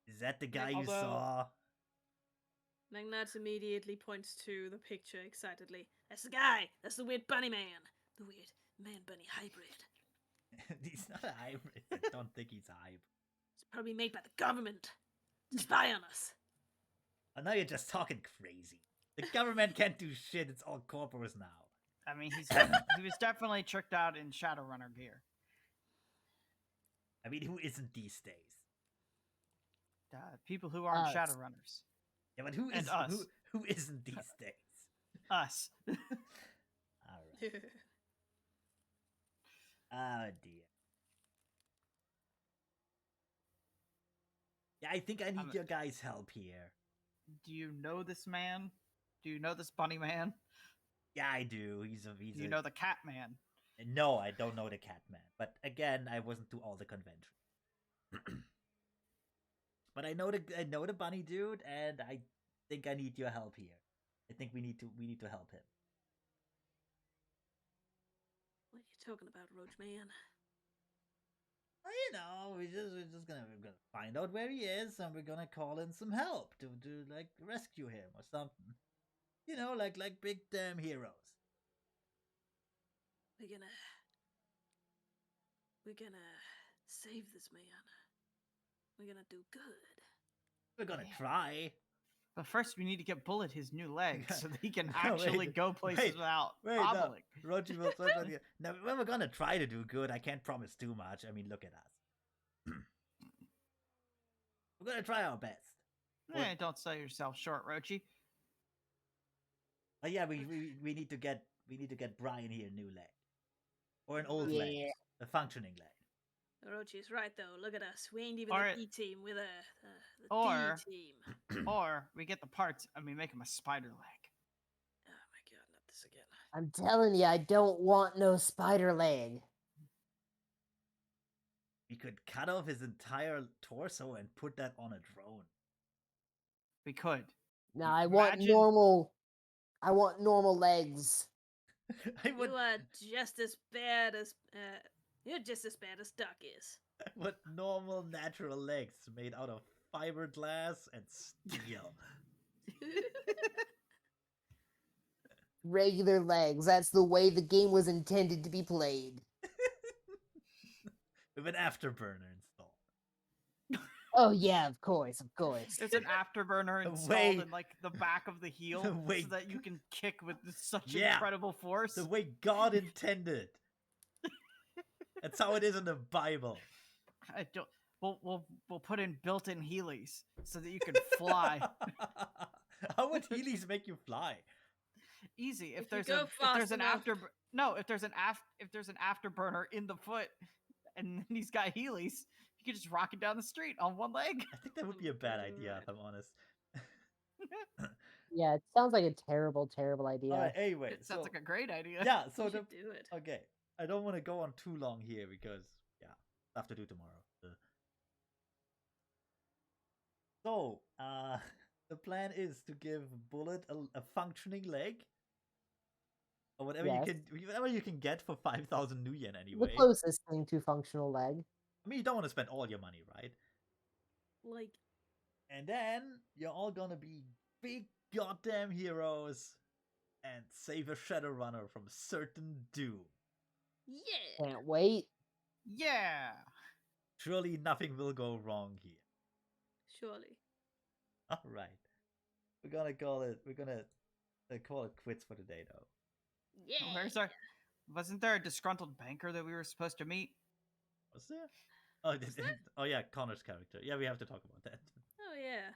A: Is that the guy you saw?
C: Magnat immediately points to the picture excitedly. That's the guy! That's the weird bunny man! The weird man-bunny hybrid.
A: He's not a hybrid. I don't think he's a hybrid.
C: It's probably made by the government to spy on us.
A: I know you're just talking crazy. The government can't do shit. It's all corporals now.
B: I mean, he was definitely tricked out in Shadowrunner gear.
A: I mean, who isn't these days?
B: People who aren't
D: Us.
B: Shadowrunners.
A: Yeah, but who
B: And
A: is
B: us.
A: who isn't these days?
B: Us.
A: All right. Oh dear. Yeah, I think I need your guys' help here.
B: Do you know this man? Do you know this bunny man?
A: Yeah, I do. He's
B: Do you know the cat man?
A: No, I don't know the cat man. But again, I wasn't to all the convention. But I know the bunny dude, and I think I need your help here. I think we need to help him.
C: What are you talking about, Roach Man?
A: Well, you know, we're just gonna find out where he is, and we're gonna call in some help to like rescue him or something. You know, like big damn heroes.
C: We're gonna save this man. We're gonna do good.
A: We're gonna try.
B: But first, we need to get Bullet his new legs so that he can
A: No,
B: actually go places without hobbling.
A: No. Roji will now, we're gonna try to do good. I can't promise too much. I mean, look at us. We're gonna try our best.
B: Don't sell yourself short, Rochi.
A: Oh yeah, we need to get Brian here a new leg, or an old leg, a functioning leg.
C: Orochi's right though. Look at us. We ain't even the B team. We're the D team.
B: Or we get the parts and we make him a spider leg.
C: Oh my god, not this again.
D: I'm telling you, I don't want no spider leg.
A: We could cut off his entire torso and put that on a drone.
B: We could.
D: No, I want normal legs.
C: You are just as bad as you're just as bad as Duck is.
A: What normal natural legs made out of fiberglass and steel.
D: Regular legs. That's the way the game was intended to be played.
A: With an afterburner installed.
D: Oh yeah, of course.
B: There's an afterburner installed in like the back of the heel so that you can kick with such incredible force.
A: The way God intended. That's how it is in the Bible.
B: I don't. We'll put in built-in Heelys so that you can fly.
A: How would Heelys make you fly?
B: Easy. If there's an afterburner in the foot, and he's got Heelys, you can just rock it down the street on one leg.
A: I think that would be a bad idea, if I'm honest.
D: Yeah, it sounds like a terrible idea.
A: Anyway,
B: it sounds like a great idea.
A: Yeah, so
C: do it.
A: Okay, I don't want to go on too long here because stuff to do tomorrow. So, the plan is to give Bullet a functioning leg, or whatever you can get for 5,000 new yen anyway.
D: The closest thing to functional leg.
A: I mean, you don't want to spend all your money, right? And then you're all gonna be big goddamn heroes and save a Shadowrunner from certain doom.
C: Yeah.
D: Can't wait.
B: Yeah.
A: Surely nothing will go wrong here.
C: Surely.
A: All right. We're gonna call it quits for today, though.
C: Yeah.
B: Wasn't there a disgruntled banker that we were supposed to meet?
A: Was there? Oh, yeah, Connor's character. Yeah, we have to talk about that.
C: Oh yeah.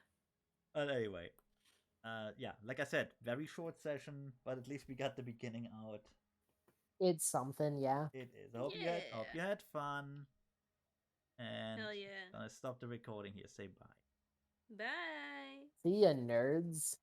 A: But anyway, like I said, very short session, but at least we got the beginning out.
D: It's something, yeah.
A: It is. Hope you had fun. And
C: hell yeah.
A: Gonna stop the recording here. Say bye.
C: Bye.
D: See ya, nerds.